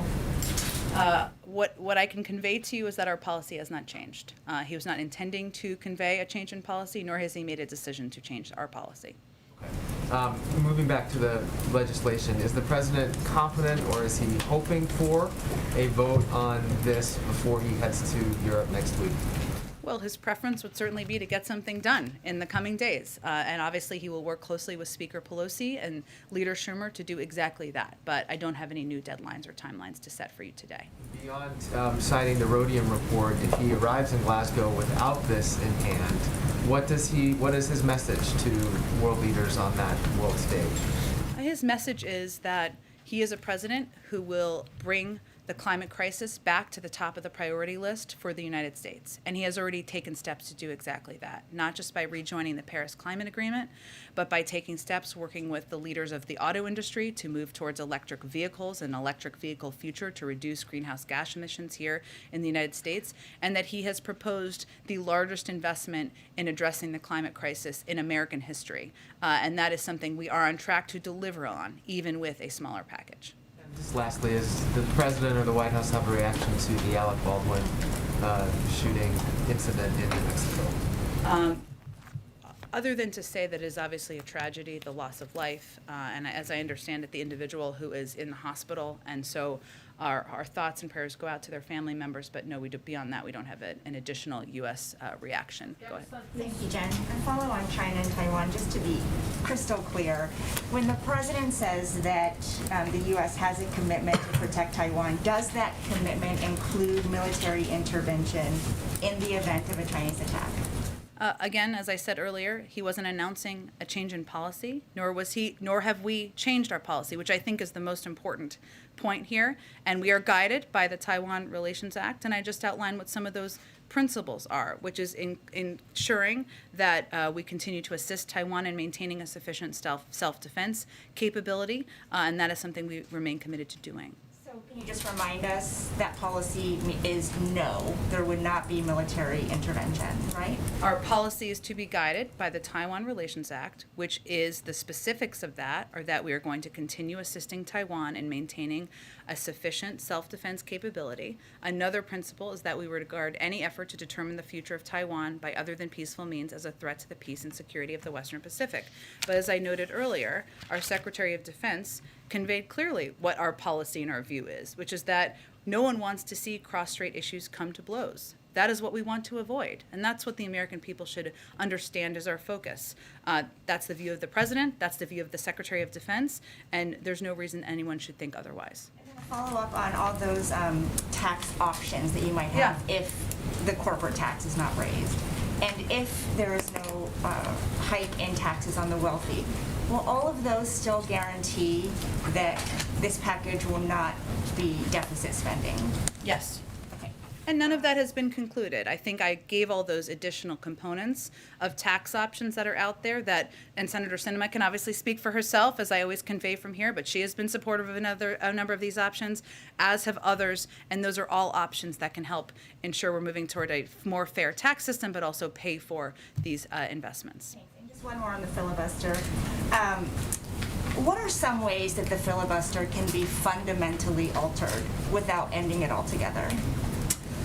What I can convey to you is that our policy has not changed. He was not intending to convey a change in policy, nor has he made a decision to change our policy. Okay. Moving back to the legislation, is the president confident, or is he hoping for a vote on this before he heads to Europe next week? Well, his preference would certainly be to get something done in the coming days. And obviously he will work closely with Speaker Pelosi and Leader Schumer to do exactly that. But I don't have any new deadlines or timelines to set for you today. Beyond citing the Rhodium report, if he arrives in Glasgow without this in hand, what is his message to world leaders on that world stage? His message is that he is a president who will bring the climate crisis back to the top of the priority list for the United States. And he has already taken steps to do exactly that, not just by rejoining the Paris Climate Agreement, but by taking steps working with the leaders of the auto industry to move towards electric vehicles and electric vehicle future to reduce greenhouse gas emissions here in the United States, and that he has proposed the largest investment in addressing the climate crisis in American history. And that is something we are on track to deliver on, even with a smaller package. Just lastly, does the president or the White House have a reaction to the Alec Baldwin shooting incident in New Mexico? Other than to say that it is obviously a tragedy, the loss of life, and as I understand it, the individual who is in the hospital, and so our thoughts and prayers go out to their family members, but no, beyond that, we don't have an additional U.S. Reaction. Go ahead. Thank you, Jen. I follow on China and Taiwan, just to be crystal clear. When the president says that the U.S. has a commitment to protect Taiwan, does that commitment include military intervention in the event of a Chinese attack? Again, as I said earlier, he wasn't announcing a change in policy, nor have we changed our policy, which I think is the most important point here. And we are guided by the Taiwan Relations Act, and I just outlined what some of those principles are, which is ensuring that we continue to assist Taiwan in maintaining a sufficient self-defense capability, and that is something we remain committed to doing. So can you just remind us that policy is no, there would not be military intervention, right? Our policy is to be guided by the Taiwan Relations Act, which is the specifics of that are that we are going to continue assisting Taiwan in maintaining a sufficient self-defense capability. Another principle is that we regard any effort to determine the future of Taiwan by other than peaceful means as a threat to the peace and security of the Western Pacific. But as I noted earlier, our Secretary of Defense conveyed clearly what our policy and our view is, which is that no one wants to see cross-strait issues come to blows. That is what we want to avoid, and that's what the American people should understand is our focus. That's the view of the President, that's the view of the Secretary of Defense, and there's no reason anyone should think otherwise. Follow up on all those tax options that you might have if the corporate tax is not raised, and if there is no hike in taxes on the wealthy. Will all of those still guarantee that this package will not be deficit spending? Yes. And none of that has been concluded. I think I gave all those additional components of tax options that are out there and Senator Sinema can obviously speak for herself, as I always convey from here, but she has been supportive of a number of these options, as have others, and those are all options that can help ensure we're moving toward a more fair tax system, but also pay for these investments. And just one more on the filibuster. What are some ways that the filibuster can be fundamentally altered without ending it altogether?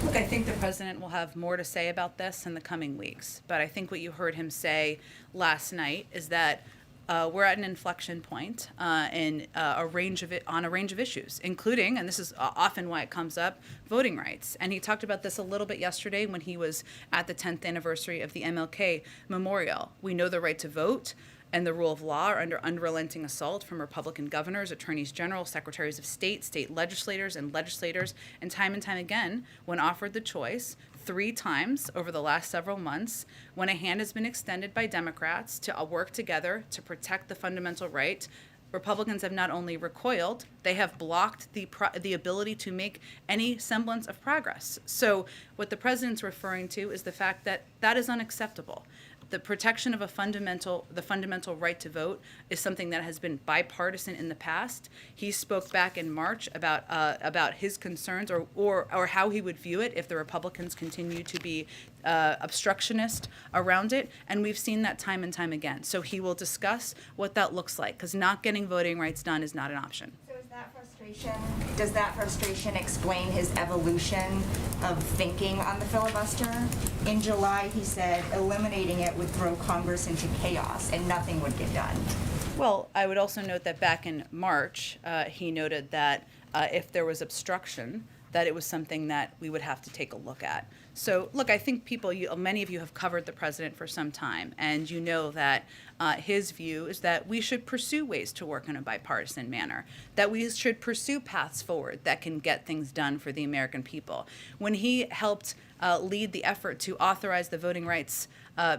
Look, I think the president will have more to say about this in the coming weeks. But I think what you heard him say last night is that we're at an inflection point on a range of issues, including, and this is often why it comes up, voting rights. And he talked about this a little bit yesterday when he was at the 10th anniversary of the MLK Memorial. We know the right to vote and the rule of law are under unrelenting assault from Republican governors, attorneys general, secretaries of state, state legislators, and legislators. And time again, when offered the choice, 3 times over the last several months, when a hand has been extended by Democrats to work together to protect the fundamental right, Republicans have not only recoiled, they have blocked the ability to make any semblance of progress. So what the president's referring to is the fact that that is unacceptable. The protection of the fundamental right to vote is something that has been bipartisan in the past. He spoke back in March about his concerns or how he would view it if the Republicans continue to be obstructionist around it, and we've seen that time and time again. So he will discuss what that looks like, because not getting voting rights done is not an option. So does that frustration explain his evolution of thinking on the filibuster? In July, he said eliminating it would throw Congress into chaos and nothing would get done. Well, I would also note that back in March, he noted that if there was obstruction, that it was something that we would have to take a look at. So, look, I think many of you have covered the president for some time, and you know that his view is that we should pursue ways to work in a bipartisan manner, that we should pursue paths forward that can get things done for the American people. When he helped lead the effort to authorize the voting rights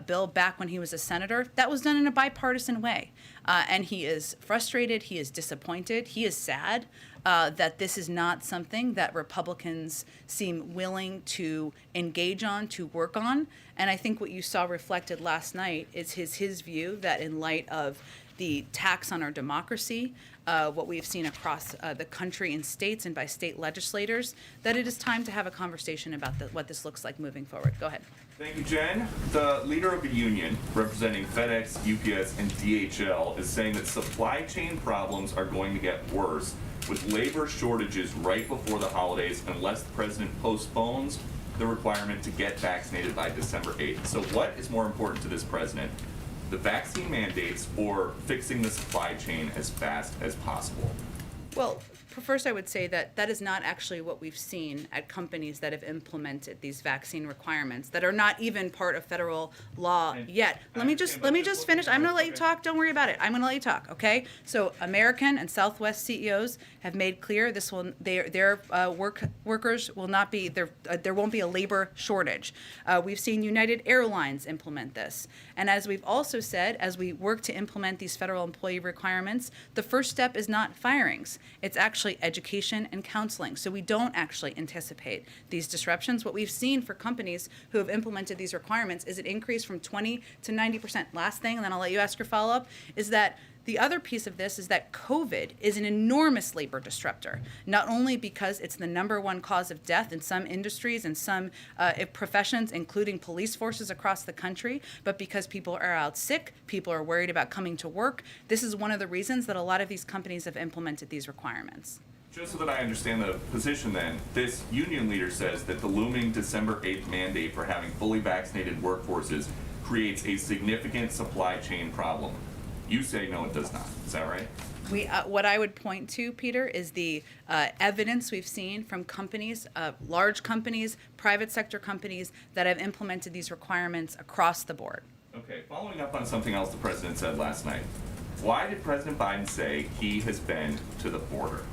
bill back when he was a senator, that was done in a bipartisan way. And he is frustrated, he is disappointed, he is sad that this is not something that Republicans seem willing to engage on, to work on. And I think what you saw reflected last night is his view that in light of the tax on our democracy, what we've seen across the country in states and by state legislators, that it is time to have a conversation about what this looks like moving forward. Go ahead. Thank you, Jen. The leader of a union representing FedEx, UPS, and DHL is saying that supply chain problems are going to get worse with labor shortages right before the holidays unless the president postpones the requirement to get vaccinated by December 8th. So what is more important to this president, the vaccine mandates or fixing the supply chain as fast as possible? Well, first I would say that that is not actually what we've seen at companies that have implemented these vaccine requirements that are not even part of federal law yet. Let me just finish. I'm gonna let you talk. Don't worry about it. I'm gonna let you talk. Okay. So American and Southwest CEOs have made clear their workers will not be there won't be a labor shortage. We've seen United Airlines implement this, and as we've also said, as we work to implement these federal employee requirements, the first step is not firings. It's actually education and counseling. So we don't actually anticipate these disruptions. What we've seen for companies who have implemented these requirements is an increase from 20 to 90%. Last thing, and then I'll let you ask your follow-up, is that the other piece of this is that COVID is an enormous labor disruptor, not only because it's the #1 cause of death in some industries and some professions, including police forces across the country, but because people are out sick, people are worried about coming to work. This is one of the reasons that a lot of these companies have implemented these requirements. Just so that I understand the position then, this union leader says that the looming December 8th mandate for having fully vaccinated workforces creates a significant supply chain problem. You say no, it does not. Is that right? What I would point to, Peter, is the evidence we've seen from companies, large companies, private sector companies that have implemented these requirements across the board. Okay, following up on something else the president said last night. Why did President Biden say he has been to the border?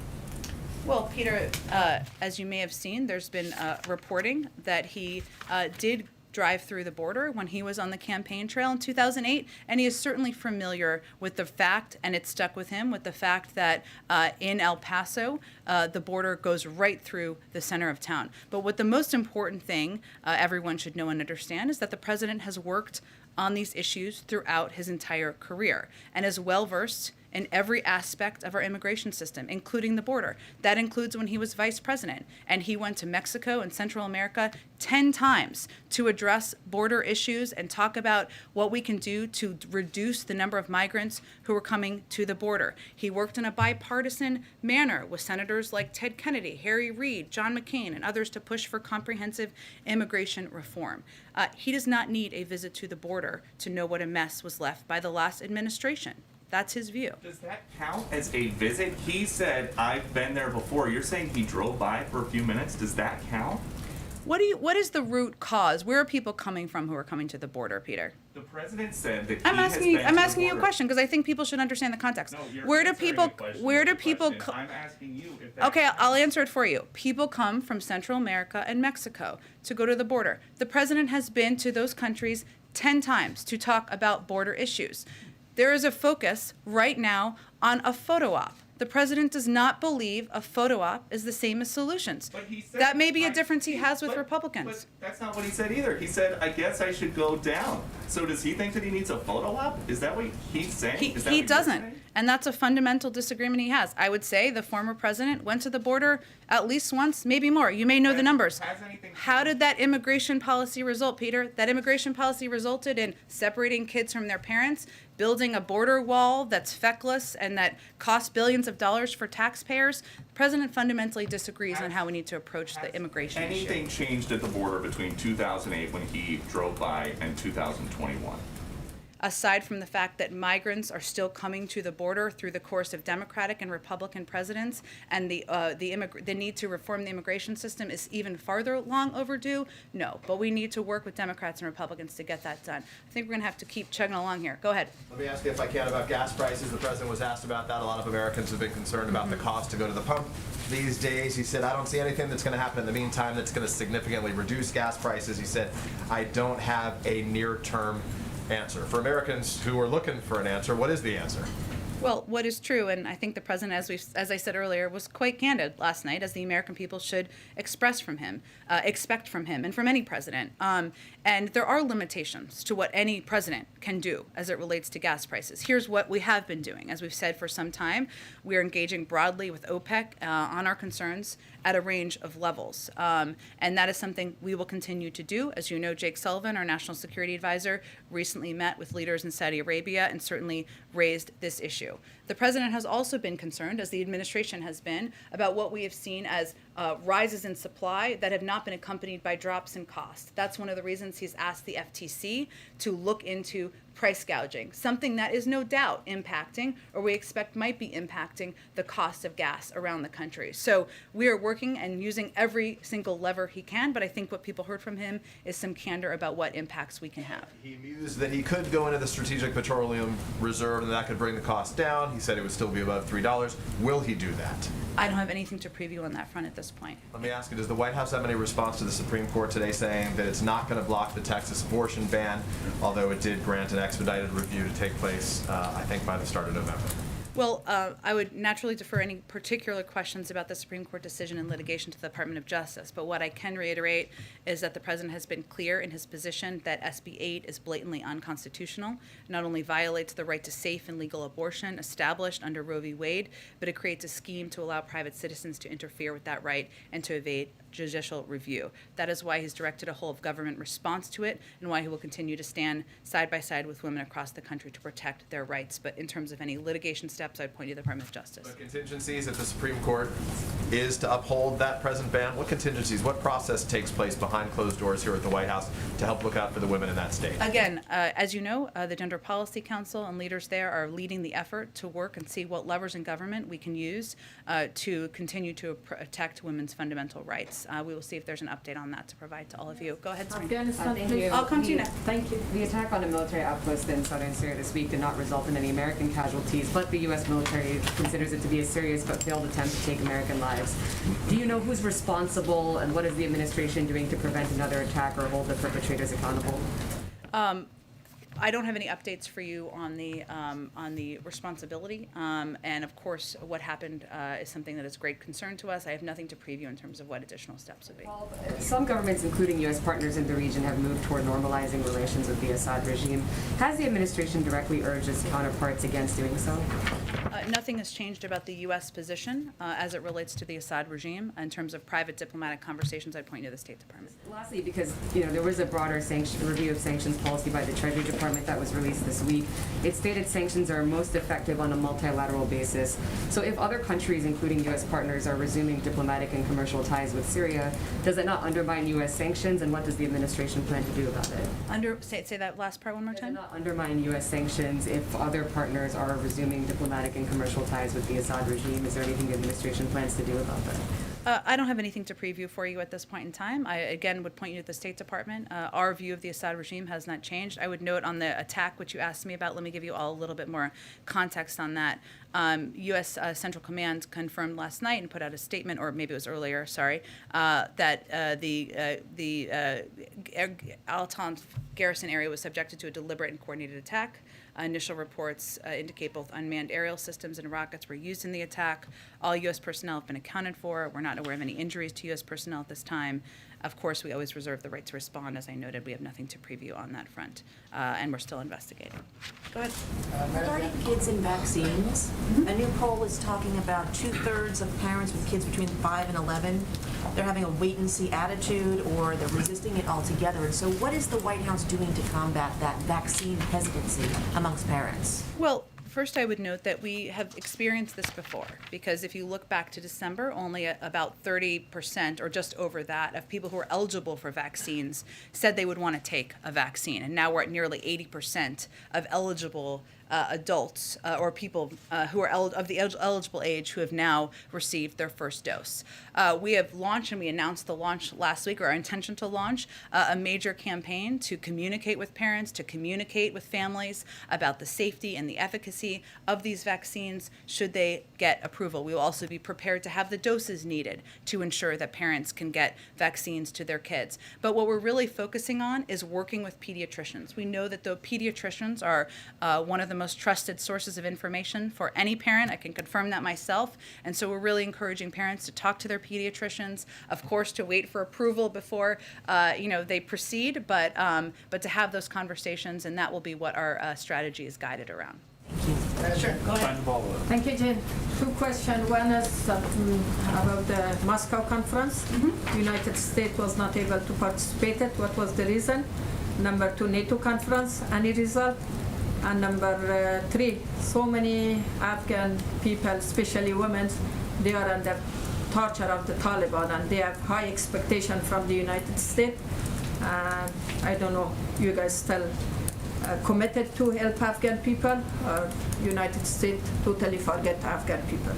Well, Peter, as you may have seen, there's been reporting that he did drive through the border when he was on the campaign trail in 2008, and he is certainly familiar with the fact, and it stuck with him, with the fact that in El Paso, the border goes right through the center of town. But what the most important thing everyone should know and understand is that the president has worked on these issues throughout his entire career and is well-versed in every aspect of our immigration system, including the border. That includes when he was vice president, and he went to Mexico and Central America 10 times to address border issues and talk about what we can do to reduce the number of migrants who are coming to the border. He worked in a bipartisan manner with senators like Ted Kennedy, Harry Reid, John McCain, and others to push for comprehensive immigration reform. He does not need a visit to the border to know what a mess was left by the last administration. That's his view. Does that count as a visit? He said, I've been there before. You're saying he drove by for a few minutes. Does that count? What is the root cause? Where are people coming from who are coming to the border, Peter? The president said that I'm asking you a question because I think people should understand the context. No, you're where do answering people the question where do with the people question. I'm asking you if that Okay, I'll answer it for you. People come from Central America and Mexico to go to the border. The president has been to those countries 10 times to talk about border issues. There is a focus right now on a photo op. The president does not believe a photo op is the same as solutions. But he said, that may be a difference he has with Republicans. But that's not what he said either. He said, I guess I should go down. So does he think that he needs a photo op? Is that what he's saying? He doesn't. And that's a fundamental disagreement he has. I would say the former president went to the border at least once, maybe more. You may know the numbers. How did that immigration policy result, Peter? That immigration policy resulted in separating kids from their parents, building a border wall that's feckless and that costs billions of dollars for taxpayers. The president fundamentally disagrees on how we need to approach the immigration issue. Anything changed at the border between 2008 when he drove by and 2021? Aside from the fact that migrants are still coming to the border through the course of Democratic and Republican presidents, and the need to reform the immigration system is even farther long overdue, no. But we need to work with Democrats and Republicans to get that done. I think we're going to have to keep chugging along here. Go ahead. Let me ask you, if I can, about gas prices. The president was asked about that. A lot of Americans have been concerned about the cost to go to the pump these days. He said, I don't see anything that's going to happen in the meantime that's going to significantly reduce gas prices. He said, I don't have a near-term answer. For Americans who are looking for an answer, what is the answer? Well, what is true, and I think the president, as I said earlier, was quite candid last night, as the American people should expect from him, and from any president. And there are limitations to what any president can do as it relates to gas prices. Here's what we have been doing. As we've said for some time, we are engaging broadly with OPEC on our concerns at a range of levels. And that is something we will continue to do. As you know, Jake Sullivan, our national security advisor, recently met with leaders in Saudi Arabia and certainly raised this issue. The president has also been concerned, as the administration has been, about what we have seen as rises in supply that have not been accompanied by drops in cost. That's one of the reasons he's asked the FTC to look into price gouging, something that is no doubt impacting, or we expect might be impacting, the cost of gas around the country. So we are working and using every single lever he can, but I think what people heard from him is some candor about what impacts we can have. He mused that he could go into the Strategic Petroleum Reserve and that could bring the cost down. He said it would still be above $3. Will he do that? I don't have anything to preview on that front at this point. Let me ask you, does the White House have any response to the Supreme Court today saying that it's not going to block the Texas abortion ban, although it did grant an expedited review to take place, I think, by the start of November? Well, I would naturally defer any particular questions about the Supreme Court decision in litigation to the Department of Justice. But what I can reiterate is that the President has been clear in his position that SB 8 is blatantly unconstitutional, not only violates the right to safe and legal abortion established under Roe v. Wade, but it creates a scheme to allow private citizens to interfere with that right and to evade judicial review. That is why he's directed a whole of government response to it and why he will continue to stand side by side with women across the country to protect their rights. But in terms of any litigation steps, I'd point you to the Department of Justice. But contingencies, if the Supreme Court is to uphold that present ban, what contingencies, what process takes place behind closed doors here at the White House to help look out for the women in that state? Again, as you know, the Gender Policy Council and leaders there are leading the effort to work and see what levers in government we can use to continue to protect women's fundamental rights. We will see if there's an update on that to provide to all of you. Go ahead, Serena. Afghanistan, Thank please. you. I'll come to you next. Thank you. The attack on a military outpost in southern Syria this week did not result in any American casualties, but the U.S. military considers it to be a serious but failed attempt to take American lives. Do you know who's responsible, and what is the administration doing to prevent another attack or hold the perpetrators accountable? I don't have any updates for you on the responsibility, and of course, what happened is something that is great concern to us. I have nothing to preview in terms of what additional steps would be. Some governments, including U.S. partners in the region, have moved toward normalizing relations with the Assad regime. Has the administration directly urged its counterparts against doing so? Nothing has changed about the U.S. position as it relates to the Assad regime. In terms of private diplomatic conversations, I'd point you to the State Department. Lastly, because there was a broader review of sanctions policy by the Treasury Department that was released this week. It stated sanctions are most effective on a multilateral basis. So if other countries, including U.S. partners, are resuming diplomatic and commercial ties with Syria, does it not undermine U.S. sanctions, and what does the administration plan to do about it? Say that last part one more time. Does it not undermine U.S. sanctions if other partners are resuming diplomatic and commercial ties with the Assad regime? Is there anything the administration plans to do about that? I don't have anything to preview for you at this point in time. I, again, would point you to the State Department. Our view of the Assad regime has not changed. I would note on the attack, which you asked me about, let me give you all a little bit more context on that. U.S. Central Command confirmed last night and put out a statement, or maybe it was earlier, sorry, that the Al-Tanf garrison area was subjected to a deliberate and coordinated attack. Initial reports indicate both unmanned aerial systems and rockets were used in the attack. All U.S. personnel have been accounted for. We're not aware of any injuries to U.S. personnel at this time. Of course, we always reserve the right to respond. As I noted, we have nothing to preview on that front, and we're still investigating. Go ahead. Regarding kids and vaccines, a new poll is talking about 2/3 of parents with kids between 5 and 11, they're having a wait-and-see attitude, or they're resisting it altogether. And so what is the White House doing to combat that vaccine hesitancy amongst parents? Well, first, I would note that we have experienced this before, because if you look back to December, only about 30% or just over that of people who are eligible for vaccines said they would want to take a vaccine. And now we're at nearly 80% of eligible adults or people who are of the eligible age who have now received their first dose. We have launched, and we announced the launch last week, or our intention to launch, a major campaign to communicate with parents, to communicate with families about the safety and the efficacy of these vaccines should they get approval. We will also be prepared to have the doses needed to ensure that parents can get vaccines to their kids. But what we're really focusing on is working with pediatricians. We know that the pediatricians are one of the most trusted sources of information for any parent. I can confirm that myself. And so we're really encouraging parents to talk to their pediatricians, of course, to wait for approval before they proceed, but to have those conversations, and that will be what our strategy is guided around. Sure, go ahead. Thank you, Jen. Two questions. One is about the Moscow conference. The United States was not able to participate. What was the reason? Number two, NATO conference, any result? And number three, so many Afghan people, especially women, they are under torture of the Taliban, and they have high expectation from the United States. And I don't know, you guys still committed to help Afghan people, or United States totally forget Afghan people?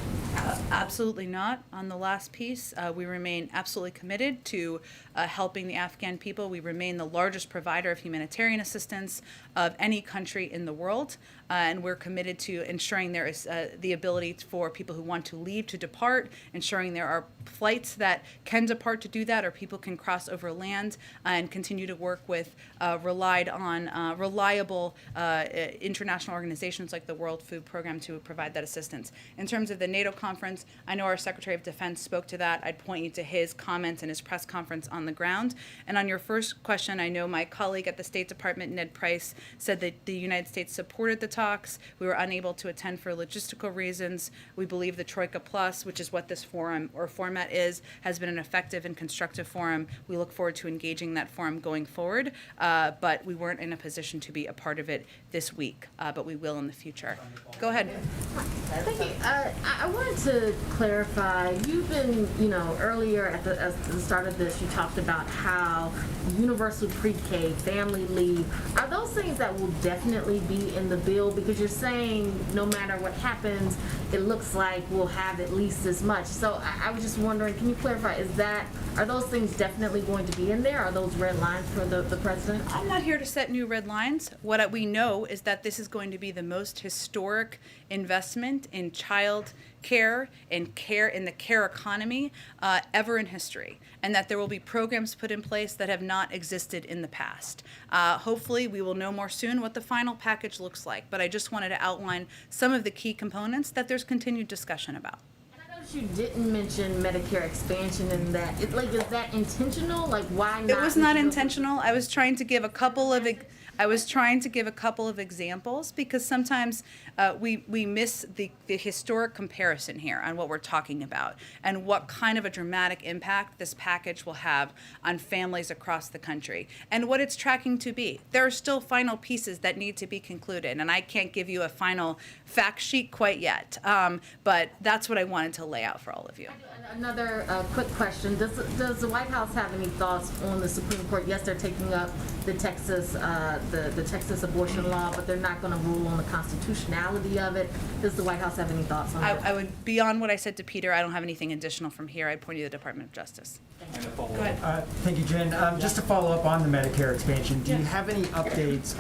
Absolutely not. On the last piece, we remain absolutely committed to helping the Afghan people. We remain the largest provider of humanitarian assistance of any country in the world, and we're committed to ensuring there is the ability for people who want to leave to depart, ensuring there are flights that can depart to do that, or people can cross over land, and continue to work with reliable international organizations like the World Food Program to provide that assistance. In terms of the NATO conference, I know our Secretary of Defense spoke to that. I'd point you to his comments and his press conference on the ground. And on your first question, I know my colleague at the State Department, Ned Price, said that the United States supported the talks. We were unable to attend for logistical reasons. We believe the Troika Plus, which is what this forum or format is, has been an effective and constructive forum. We look forward to engaging that forum going forward, but we weren't in a position to be a part of it this week, but we will in the future. Go ahead. Thank you. I wanted to clarify, you've been, earlier at the start of this, you talked about how universal pre-K, family leave, are those things that will definitely be in the bill? Because you're saying no matter what happens, it looks like we'll have at least as much. So I was just wondering, can you clarify, are those things definitely going to be in there? Are those red lines for the president? I'm not here to set new red lines. What we know is that this is going to be the most historic investment in child care and care in the care economy ever in history, and that there will be programs put in place that have not existed in the past. Hopefully we will know more soon what the final package looks like, but I just wanted to outline some of the key components that there's continued discussion about. You didn't mention Medicare expansion in that. Is that intentional? Why not? It was not intentional. I was trying to give a couple of examples because sometimes we miss the historic comparison here on what we're talking about and what kind of a dramatic impact this package will have on families across the country and what it's tracking to be. There are still final pieces that need to be concluded, and I can't give you a final fact sheet quite yet, but that's what I wanted to lay out for all of you. Another quick question. Does the White House have any thoughts on the Supreme Court? Yes, they're taking up the Texas abortion law, but they're not going to rule on the constitutionality of it. Does the White House have any thoughts on that? I would, beyond what I said to Peter, I don't have anything additional from here. I'd point you to the Department of Justice. Go ahead. Thank you, Jen. Just to follow up on the Medicare expansion, do you have any updates?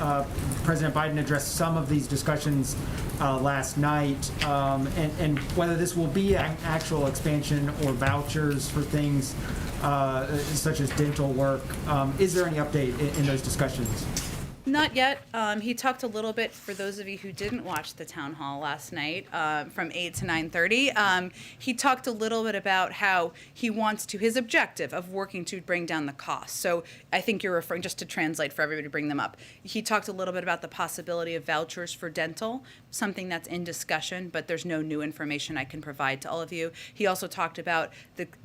President Biden addressed some of these discussions last night, and whether this will be an actual expansion or vouchers for things such as dental work. Is there any update in those discussions? Not yet. He talked a little bit, for those of you who didn't watch the town hall last night, from 8 to 9:30. He talked a little bit about how he wants to, his objective of working to bring down the cost. So I think you're referring, just to translate for everybody to bring them up, he talked a little bit about the possibility of vouchers for dental, something that's in discussion, but there's no new information I can provide to all of you. He also talked about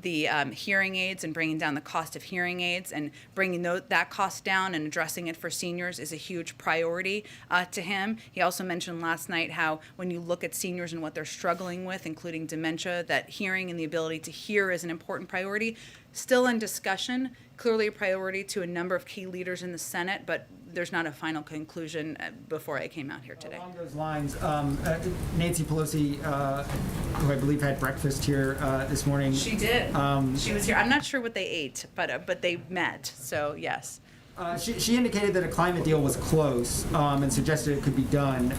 the hearing aids and bringing down the cost of hearing aids and bringing that cost down and addressing it for seniors is a huge priority to him. He also mentioned last night how when you look at seniors and what they're struggling with, including dementia, that hearing and the ability to hear is an important priority. Still in discussion, clearly a priority to a number of key leaders in the Senate, but there's not a final conclusion before I came out here today. Along those lines, Nancy Pelosi, who I believe had breakfast here this morning. She did. She was here. I'm not sure what they ate, but they met, so yes. She indicated that a climate deal was close and suggested it could be done.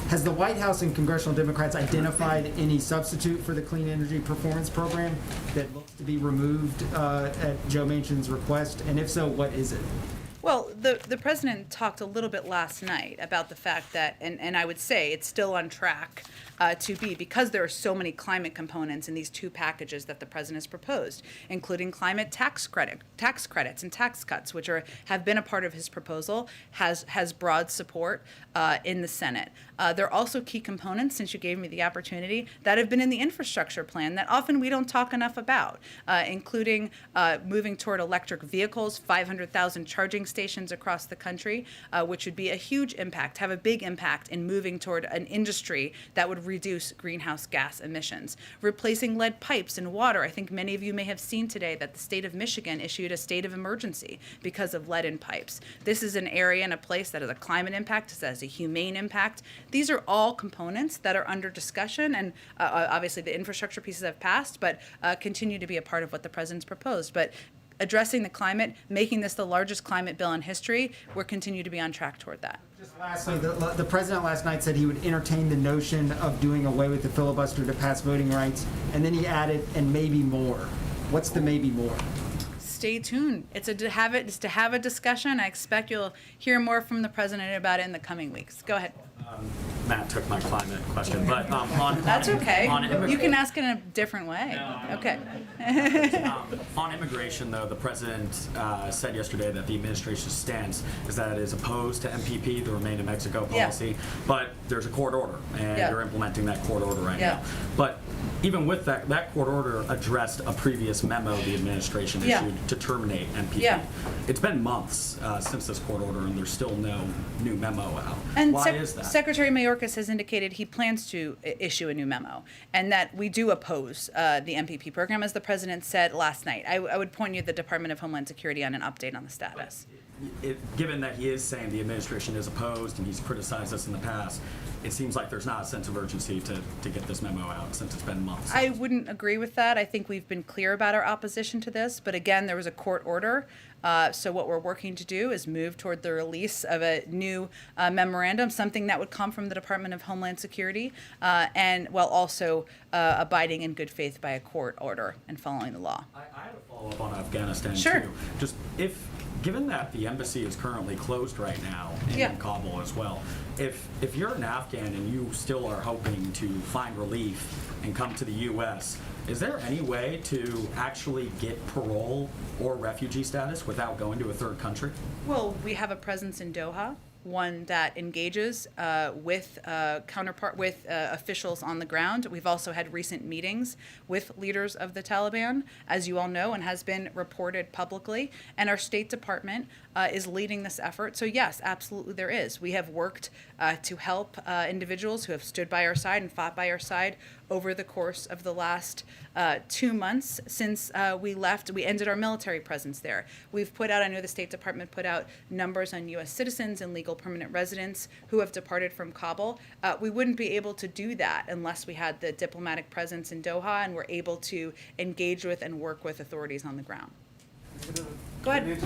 Has the White House and congressional Democrats identified any substitute for the Clean Energy Performance Program that looks to be removed at Joe Manchin's request? And if so, what is it? Well, the president talked a little bit last night about the fact that, and I would say it's still on track to be, because there are so many climate components in these two packages that the president has proposed, including climate tax credits and tax cuts, which have been a part of his proposal, has broad support in the Senate. There are also key components, since you gave me the opportunity, that have been in the infrastructure plan that often we don't talk enough about, including moving toward electric vehicles, 500,000 charging stations across the country, which would be a huge impact, have a big impact in moving toward an industry that would reduce greenhouse gas emissions. Replacing lead pipes and water. I think many of you may have seen today that the state of Michigan issued a state of emergency because of lead in pipes. This is an area and a place that has a climate impact, that has a humane impact. These are all components that are under discussion, and obviously the infrastructure pieces have passed, but continue to be a part of what the president's proposed. But addressing the climate, making this the largest climate bill in history, we'll continue to be on track toward that. Just lastly, the president last night said he would entertain the notion of doing away with the filibuster to pass voting rights, and then he added, and maybe more. What's the maybe more? Stay tuned. It's to have a discussion. I expect you'll hear more from the president about it in the coming weeks. Go ahead. Matt took my climate question, but That's okay. You can ask it in a different way. Okay. On immigration, though, the president said yesterday that the administration's stance is that it is opposed to MPP, the Remain in Mexico policy, but there's a court order, and you're implementing that court order right now. But even with that court order addressed a previous memo the administration issued to terminate MPP. It's been months since this court order, and there's still no new memo out. And why is that? Secretary Mayorkas has indicated he plans to issue a new memo, and that we do oppose the MPP program, as the president said last night. I would point you to the Department of Homeland Security on an update on the status. Given that he is saying the administration is opposed and he's criticized us in the past, it seems like there's not a sense of urgency to get this memo out since it's been months. I wouldn't agree with that. I think we've been clear about our opposition to this, but again, there was a court order. So what we're working to do is move toward the release of a new memorandum, something that would come from the Department of Homeland Security, and while also abiding in good faith by a court order and following the law. I have a follow-up on Afghanistan, Sure. too. Just given that the embassy is currently closed right now in Kabul as well, if you're an Afghan and you still are hoping to find relief and come to the U.S., is there any way to actually get parole or refugee status without going to a third country? Well, we have a presence in Doha, one that engages with officials on the ground. We've also had recent meetings with leaders of the Taliban, as you all know, and has been reported publicly. And our State Department is leading this effort. So yes, absolutely there is. We have worked to help individuals who have stood by our side and fought by our side over the course of the last 2 months since we left. We ended our military presence there. We've put out, I know the State Department put out numbers on U.S. citizens and legal permanent residents who have departed from Kabul. We wouldn't be able to do that unless we had the diplomatic presence in Doha and were able to engage with and work with authorities on the ground. Go ahead.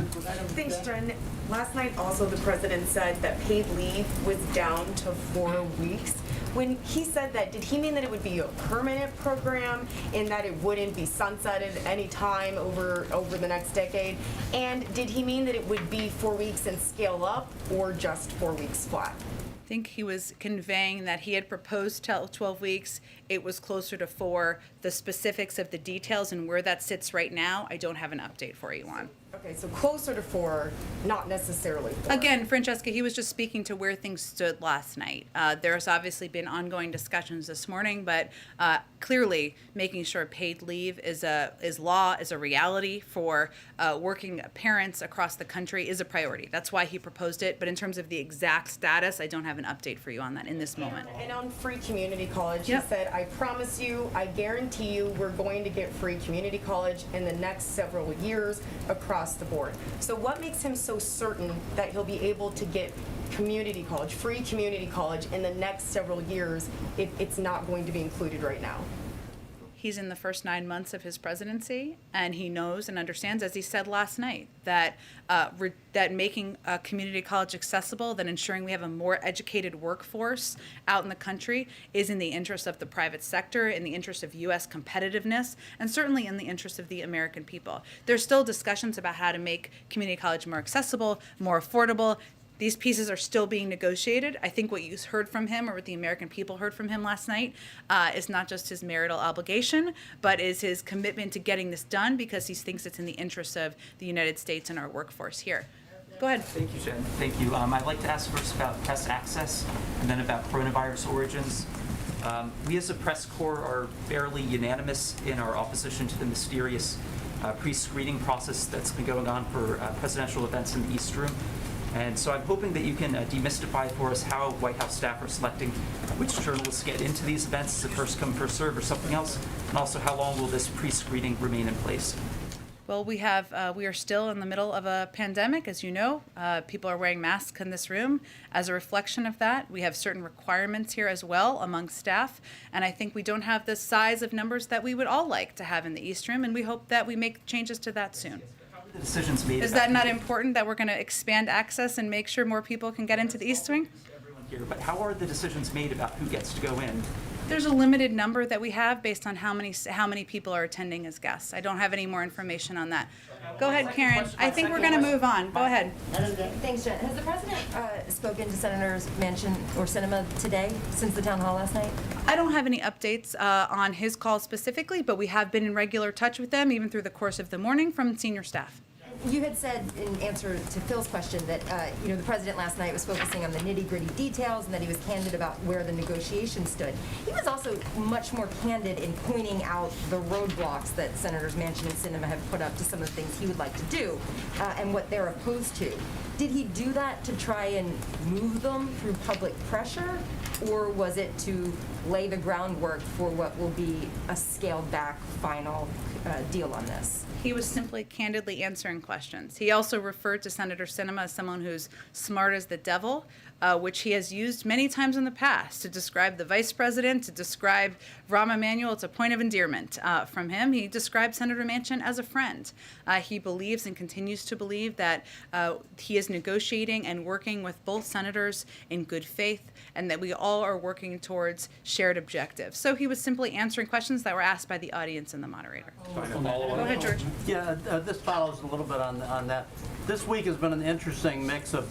Thanks, Jen. Last night also the president said that paid leave was down to 4 weeks. When he said that, did he mean that it would be a permanent program and that it wouldn't be sunsetted any time over the next decade? And did he mean that it would be 4 weeks and scale up, or just 4 weeks flat? I think he was conveying that he had proposed 12 weeks. It was closer to 4. The specifics of the details and where that sits right now, I don't have an update for you on. Okay, so closer to 4, not necessarily 4. Again, Francesca, he was just speaking to where things stood last night. There's obviously been ongoing discussions this morning, but clearly making sure paid leave is law, is a reality for working parents across the country is a priority. That's why he proposed it. But in terms of the exact status, I don't have an update for you on that in this moment. And on free community college, he said, I promise you, I guarantee you, we're going to get free community college in the next several years across the board. So what makes him so certain that he'll be able to get community college, free community college, in the next several years if it's not going to be included right now? He's in the first 9 months of his presidency, and he knows and understands, as he said last night, that that making community college accessible, that ensuring we have a more educated workforce out in the country is in the interest of the private sector, in the interest of U.S. competitiveness, and certainly in the interest of the American people. There's still discussions about how to make community college more accessible, more affordable. These pieces are still being negotiated. I think what you heard from him, or what the American people heard from him last night, is not just his marital obligation, but is his commitment to getting this done because he thinks it's in the interest of the United States and our workforce here. Go ahead. Thank you, Jen. Thank you. I'd like to ask first about test access and then about coronavirus origins. We as a press corps are fairly unanimous in our opposition to the mysterious pre-screening process that's been going on for presidential events in the East Room. And so I'm hoping that you can demystify for us how White House staff are selecting which journalists get into these events. Is it first come, first serve, or something else? And also, how long will this pre-screening remain in place? Well, we are still in the middle of a pandemic, as you know. People are wearing masks in this room. As a reflection of that, we have certain requirements here as well among staff, and I think we don't have the size of numbers that we would all like to have in the East Room, and we hope that we make changes to that soon. The decisions made. Is that not important, that we're going to expand access and make sure more people can get into the East Wing? Everyone here, but how are the decisions made about who gets to go in? There's a limited number that we have based on how many people are attending as guests. I don't have any more information on that. Go ahead, Karen. I think we're going to move on. Go ahead. Thanks, Jen. Has the president spoken to Senators Manchin or Sinema today since the town hall last night? I don't have any updates on his call specifically, but we have been in regular touch with them, even through the course of the morning, from senior staff. You had said in answer to Phil's question that the president last night was focusing on the nitty-gritty details and that he was candid about where the negotiations stood. He was also much more candid in pointing out the roadblocks that Senators Manchin and Sinema have put up to some of the things he would like to do and what they're opposed to. Did he do that to try and move them through public pressure, or was it to lay the groundwork for what will be a scaled-back final deal on this? He was simply candidly answering questions. He also referred to Senator Sinema as someone who's smart as the devil, which he has used many times in the past to describe the vice president, to describe Rahm Emanuel. It's a point of endearment from him. He described Senator Manchin as a friend. He believes and continues to believe that he is negotiating and working with both senators in good faith, and that we all are working towards shared objectives. So he was simply answering questions that were asked by the audience and the moderator. Go ahead, George. Yeah, this follows a little bit on that. This week has been an interesting mix of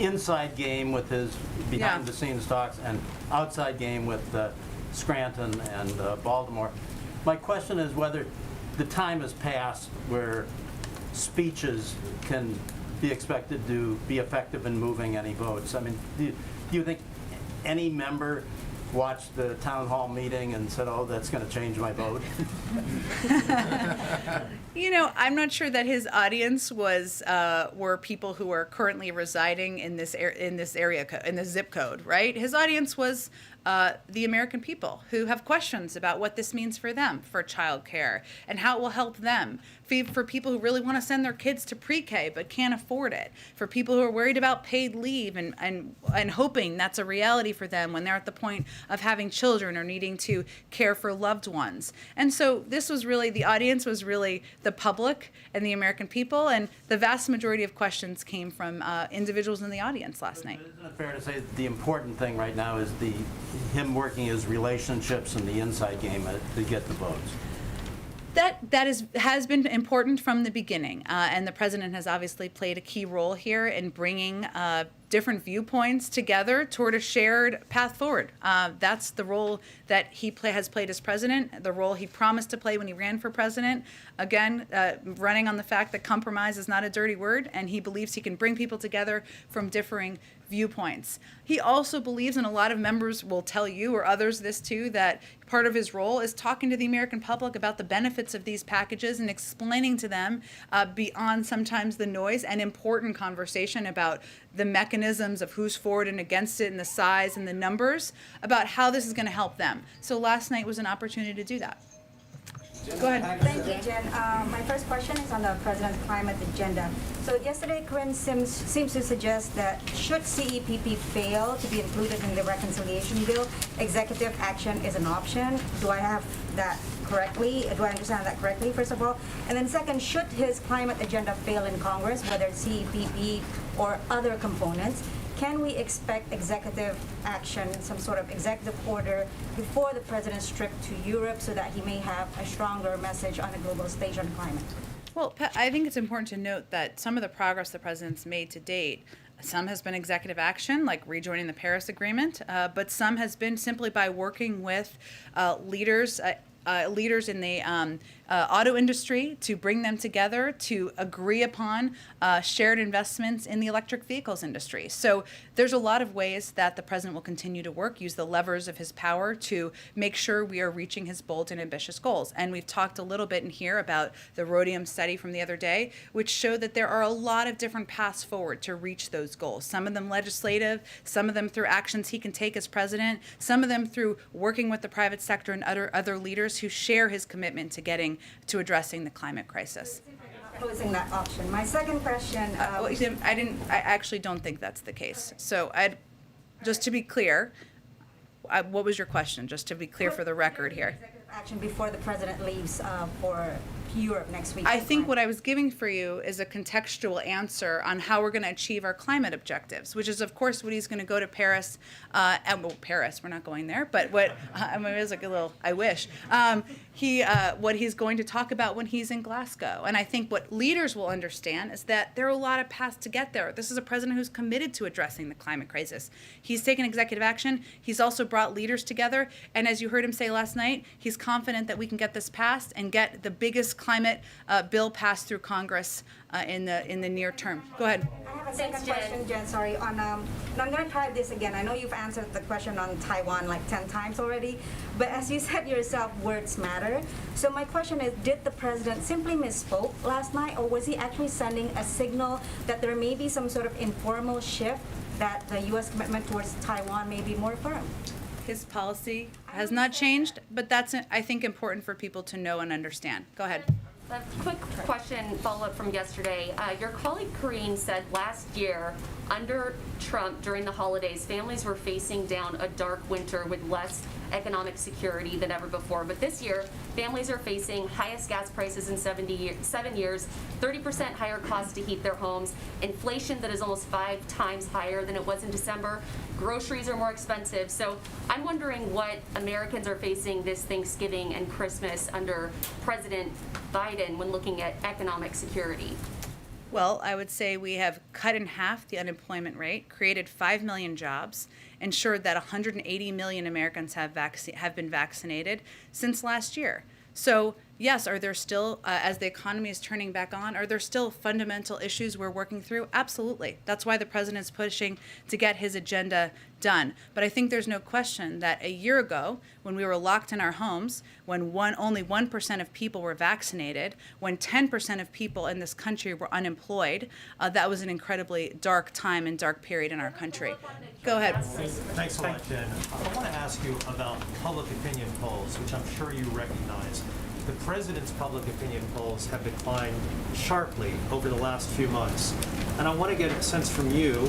inside game with his behind-the-scenes talks and outside game with Scranton and Baltimore. My question is whether the time has passed where speeches can be expected to be effective in moving any votes. I mean, do you think any member watched the town hall meeting and said, "Oh, that's going to change my vote"? I'm not sure that his audience were people who are currently residing in this area in this zip code, right? His audience was the American people who have questions about what this means for them, for childcare, and how it will help them. For people who really want to send their kids to pre-K but can't afford it. For people who are worried about paid leave and hoping that's a reality for them when they're at the point of having children or needing to care for loved ones. And so the audience was really the public and the American people, and the vast majority of questions came from individuals in the audience last night. Isn't it fair to say that the important thing right now is him working his relationships and the inside game to get the votes? That has been important from the beginning, and the president has obviously played a key role here in bringing different viewpoints together toward a shared path forward. That's the role that he has played as president, the role he promised to play when he ran for president. Again, running on the fact that compromise is not a dirty word, and he believes he can bring people together from differing viewpoints. He also believes, and a lot of members will tell you, or others this too, that part of his role is talking to the American public about the benefits of these packages and explaining to them beyond sometimes the noise, an important conversation about the mechanisms of who's for it and against it and the size and the numbers, about how this is going to help them. So last night was an opportunity to do that. Go ahead. Thank you, Jen. My first question is on the President's climate agenda. So yesterday, Corinne seems to suggest that should CEPP fail to be included in the reconciliation bill, executive action is an option. Do I have that correctly? Do I understand that correctly, first of all? And then second, should his climate agenda fail in Congress, whether it's CEPP or other components, can we expect executive action, some sort of executive order before the president's trip to Europe so that he may have a stronger message on the global stage on climate? Well, I think it's important to note that some of the progress the president's made to date, some has been executive action, like rejoining the Paris Agreement, but some has been simply by working with leaders in the auto industry, to bring them together to agree upon shared investments in the electric vehicles industry. So there's a lot of ways that the president will continue to work, use the levers of his power to make sure we are reaching his bold and ambitious goals. And we've talked a little bit in here about the rhodium study from the other day, which showed that there are a lot of different paths forward to reach those goals. Some of them legislative, some of them through actions he can take as president, some of them through working with the private sector and other leaders who share his commitment to getting to addressing the climate crisis. Closing that option. My second question. I actually don't think that's the case. So just to be clear, what was your question? Just to be clear for the record here. Action before the president leaves for Europe next week. I think what I was giving for you is a contextual answer on how we're going to achieve our climate objectives, which is, of course, what he's going to go to Paris. Paris, we're not going there, but what I mean, it was like a little. I wish what he's going to talk about when he's in Glasgow. And I think what leaders will understand is that there are a lot of paths to get there. This is a president who's committed to addressing the climate crisis. He's taken executive action. He's also brought leaders together. And as you heard him say last night, he's confident that we can get this passed and get the biggest climate bill passed through Congress in the near term. Go ahead. I have a second question, Jen. Sorry. And I'm going to try this again. I know you've answered the question on Taiwan like 10 times already, but as you said yourself, words matter. So my question is, did the president simply misspoke last night, or was he actually sending a signal that there may be some sort of informal shift, that the U.S. commitment towards Taiwan may be more firm? His policy has not changed, but that's, I think, important for people to know and understand. Go ahead. A quick question, follow-up from yesterday. Your colleague Karine said last year, under Trump, during the holidays, families were facing down a dark winter with less economic security than ever before. But this year, families are facing highest gas prices in 7 years, 30% higher costs to heat their homes, inflation that is almost 5 times higher than it was in December. Groceries are more expensive. So I'm wondering what Americans are facing this Thanksgiving and Christmas under President Biden when looking at economic security. Well, I would say we have cut in half the unemployment rate, created 5 million jobs, ensured that 180 million Americans have been vaccinated since last year. So yes, are there still, as the economy is turning back on, are there still fundamental issues we're working through? Absolutely. That's why the president's pushing to get his agenda done. But I think there's no question that a year ago, when we were locked in our homes, when only 1% of people were vaccinated, when 10% of people in this country were unemployed, that was an incredibly dark time and dark period in our country. Go ahead. Thanks a lot, Jen. I want to ask you about public opinion polls, which I'm sure you recognize. The president's public opinion polls have declined sharply over the last few months. And I want to get a sense from you,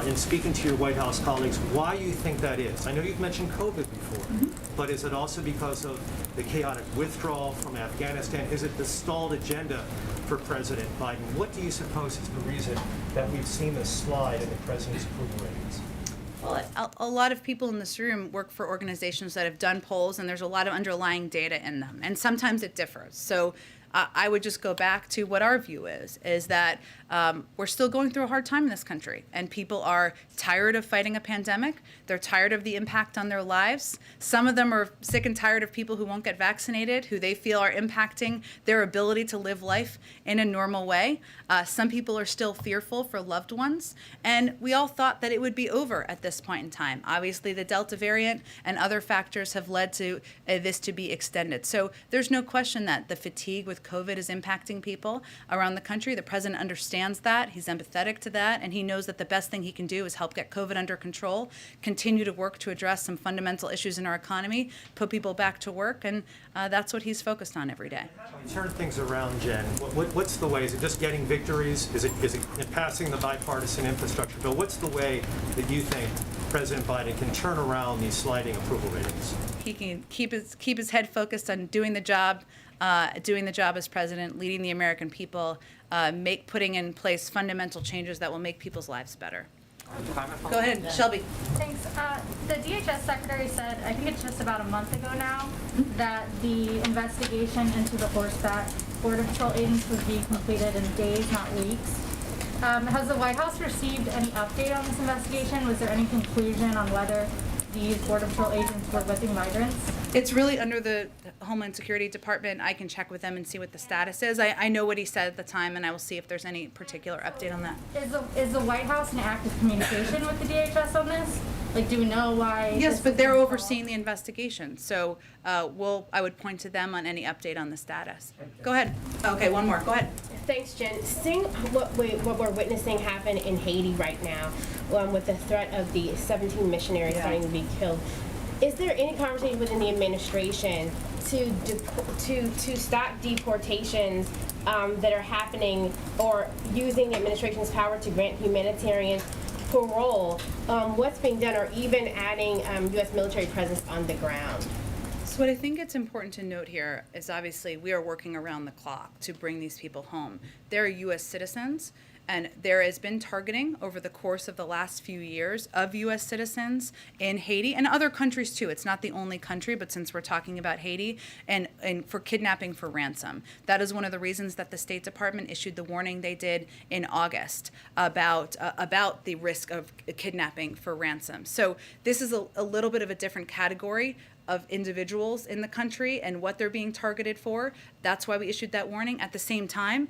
in speaking to your White House colleagues, why you think that is. I know you've mentioned COVID before, but is it also because of the chaotic withdrawal from Afghanistan? Is it the stalled agenda for President Biden? What do you suppose is the reason that we've seen this slide in the president's approval ratings? Well, a lot of people in this room work for organizations that have done polls, and there's a lot of underlying data in them, and sometimes it differs. So I would just go back to what our view is that we're still going through a hard time in this country, and people are tired of fighting a pandemic. They're tired of the impact on their lives. Some of them are sick and tired of people who won't get vaccinated, who they feel are impacting their ability to live life in a normal way. Some people are still fearful for loved ones, and we all thought that it would be over at this point in time. Obviously, the Delta variant and other factors have led to this to be extended. So there's no question that the fatigue with COVID is impacting people around the country. The president understands that. He's empathetic to that, and he knows that the best thing he can do is help get COVID under control, continue to work to address some fundamental issues in our economy, put people back to work, and that's what he's focused on every day. Turn things around, Jen. What's the way? Is it just getting victories? Is it passing the bipartisan infrastructure bill? What's the way that you think President Biden can turn around these sliding approval ratings? He can keep his head focused on doing the job as president, leading the American people, putting in place fundamental changes that will make people's lives better. Go ahead, Shelby. Thanks. The DHS secretary said, I think it's just about a month ago now, that the investigation into the horseback Border Patrol agents would be completed in days, not weeks. Has the White House received any update on this investigation? Was there any conclusion on whether these Border Patrol agents were whipping migrants? It's really under the Homeland Security Department. I can check with them and see what the status is. I know what he said at the time, and I will see if there's any particular update on that. Is the White House in active communication with the DHS on this? Like, do we know why? Yes, this but is they're being overseeing the investigation, so I would point to them on any update on the status. Go ahead. Okay, one more. Go ahead. Thanks, Jen. Seeing what we're witnessing happen in Haiti right now, with the threat of the 17 missionaries starting to be killed, is there any conversation within the administration to stop deportations that are happening, or using the administration's power to grant humanitarian parole? What's being done, or even adding U.S. military presence on the ground? So what I think it's important to note here is obviously we are working around the clock to bring these people home. They're U.S. citizens, and there has been targeting over the course of the last few years of U.S. citizens in Haiti and other countries too. It's not the only country, but since we're talking about Haiti, and for kidnapping for ransom. That is one of the reasons that the State Department issued the warning they did in August about the risk of kidnapping for ransom. So this is a little bit of a different category of individuals in the country and what they're being targeted for. That's why we issued that warning. At the same time,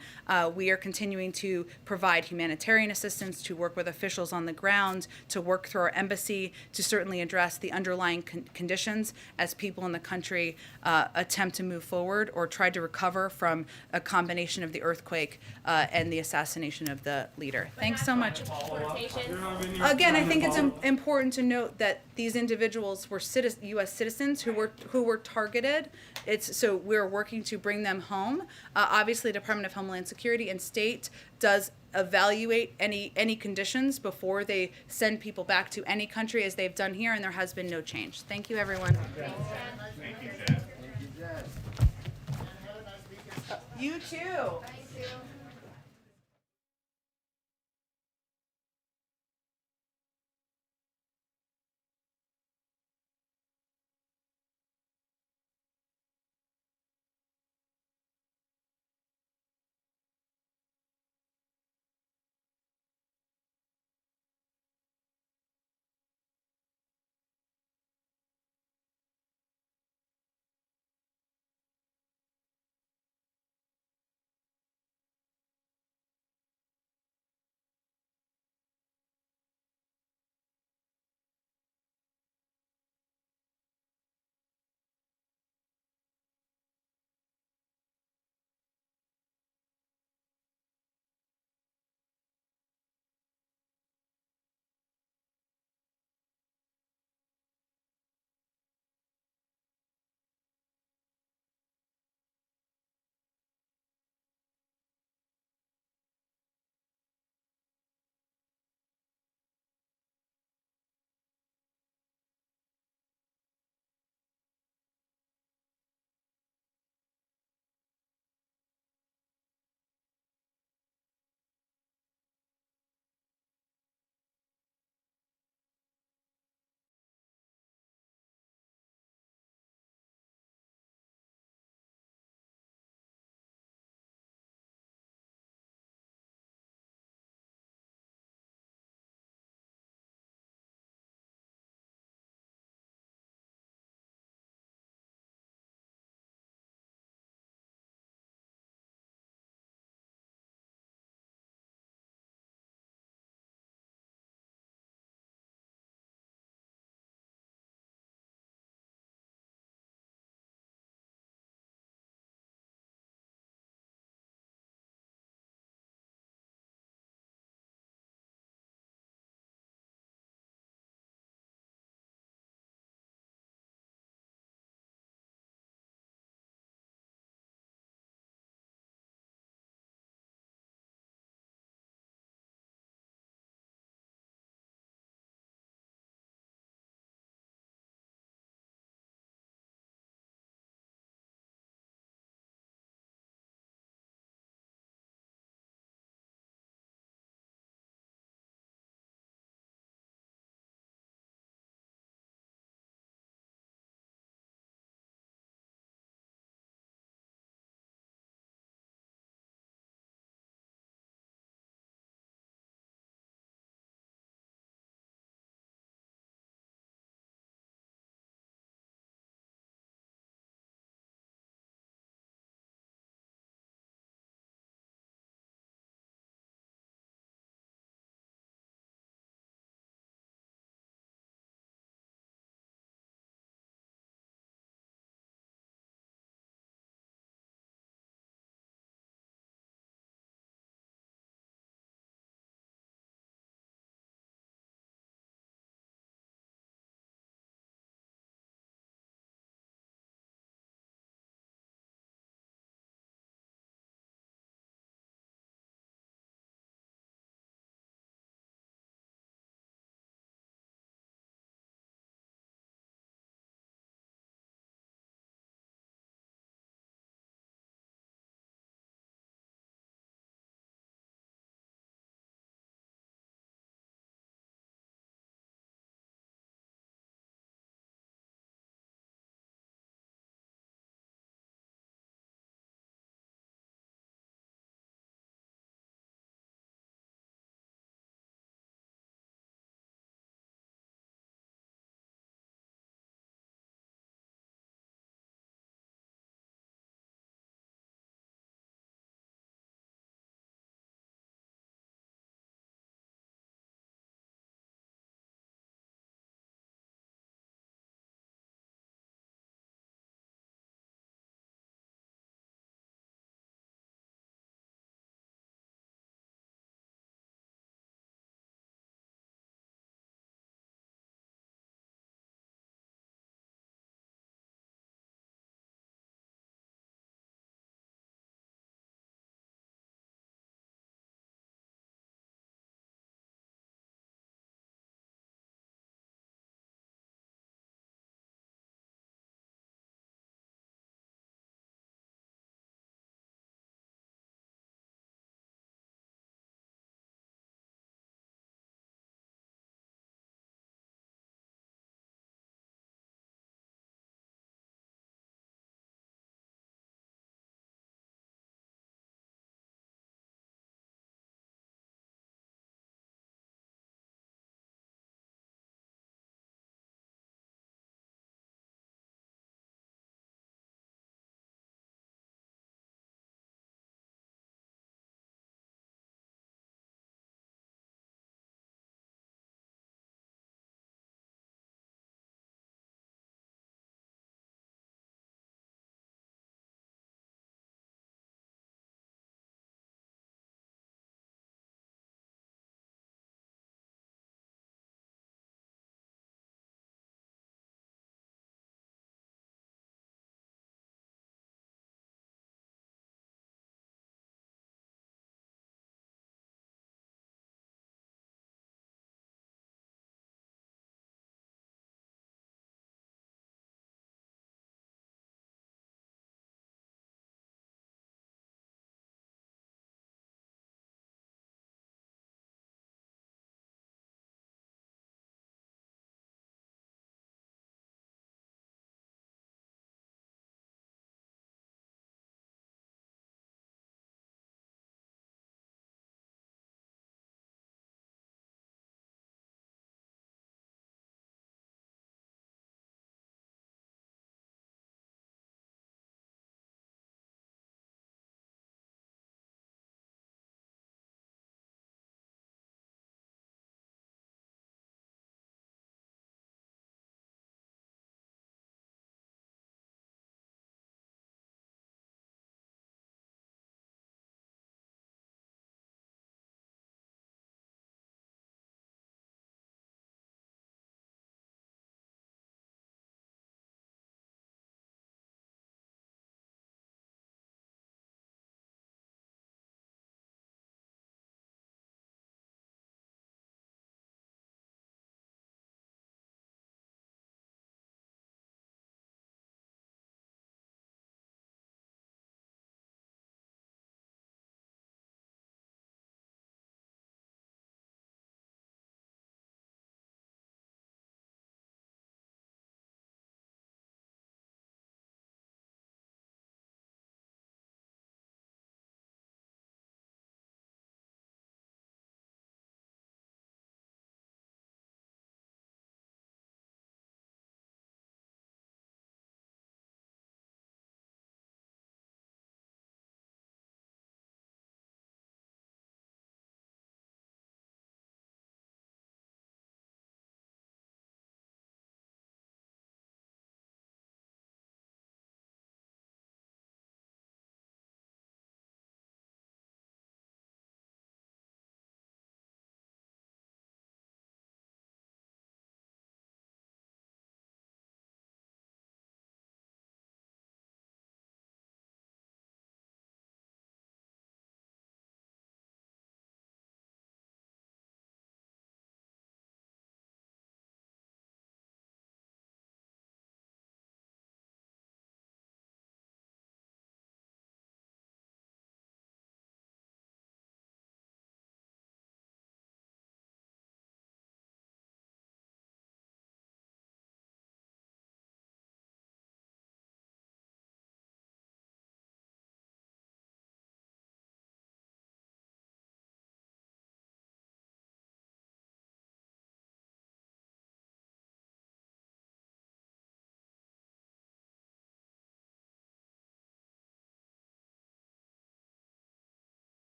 we are continuing to provide humanitarian assistance, to work with officials on the ground, to work through our embassy, to certainly address the underlying conditions as people in the country attempt to move forward or try to recover from a combination of the earthquake and the assassination of the leader. Thanks so much. Again, I think it's important to note that these individuals were U.S. citizens who were targeted. So we're working to bring them home. Obviously, Department of Homeland Security and state does evaluate any conditions before they send people back to any country, as they've done here, and there has been no change. Thank you, everyone. Thank you, Jen. You too.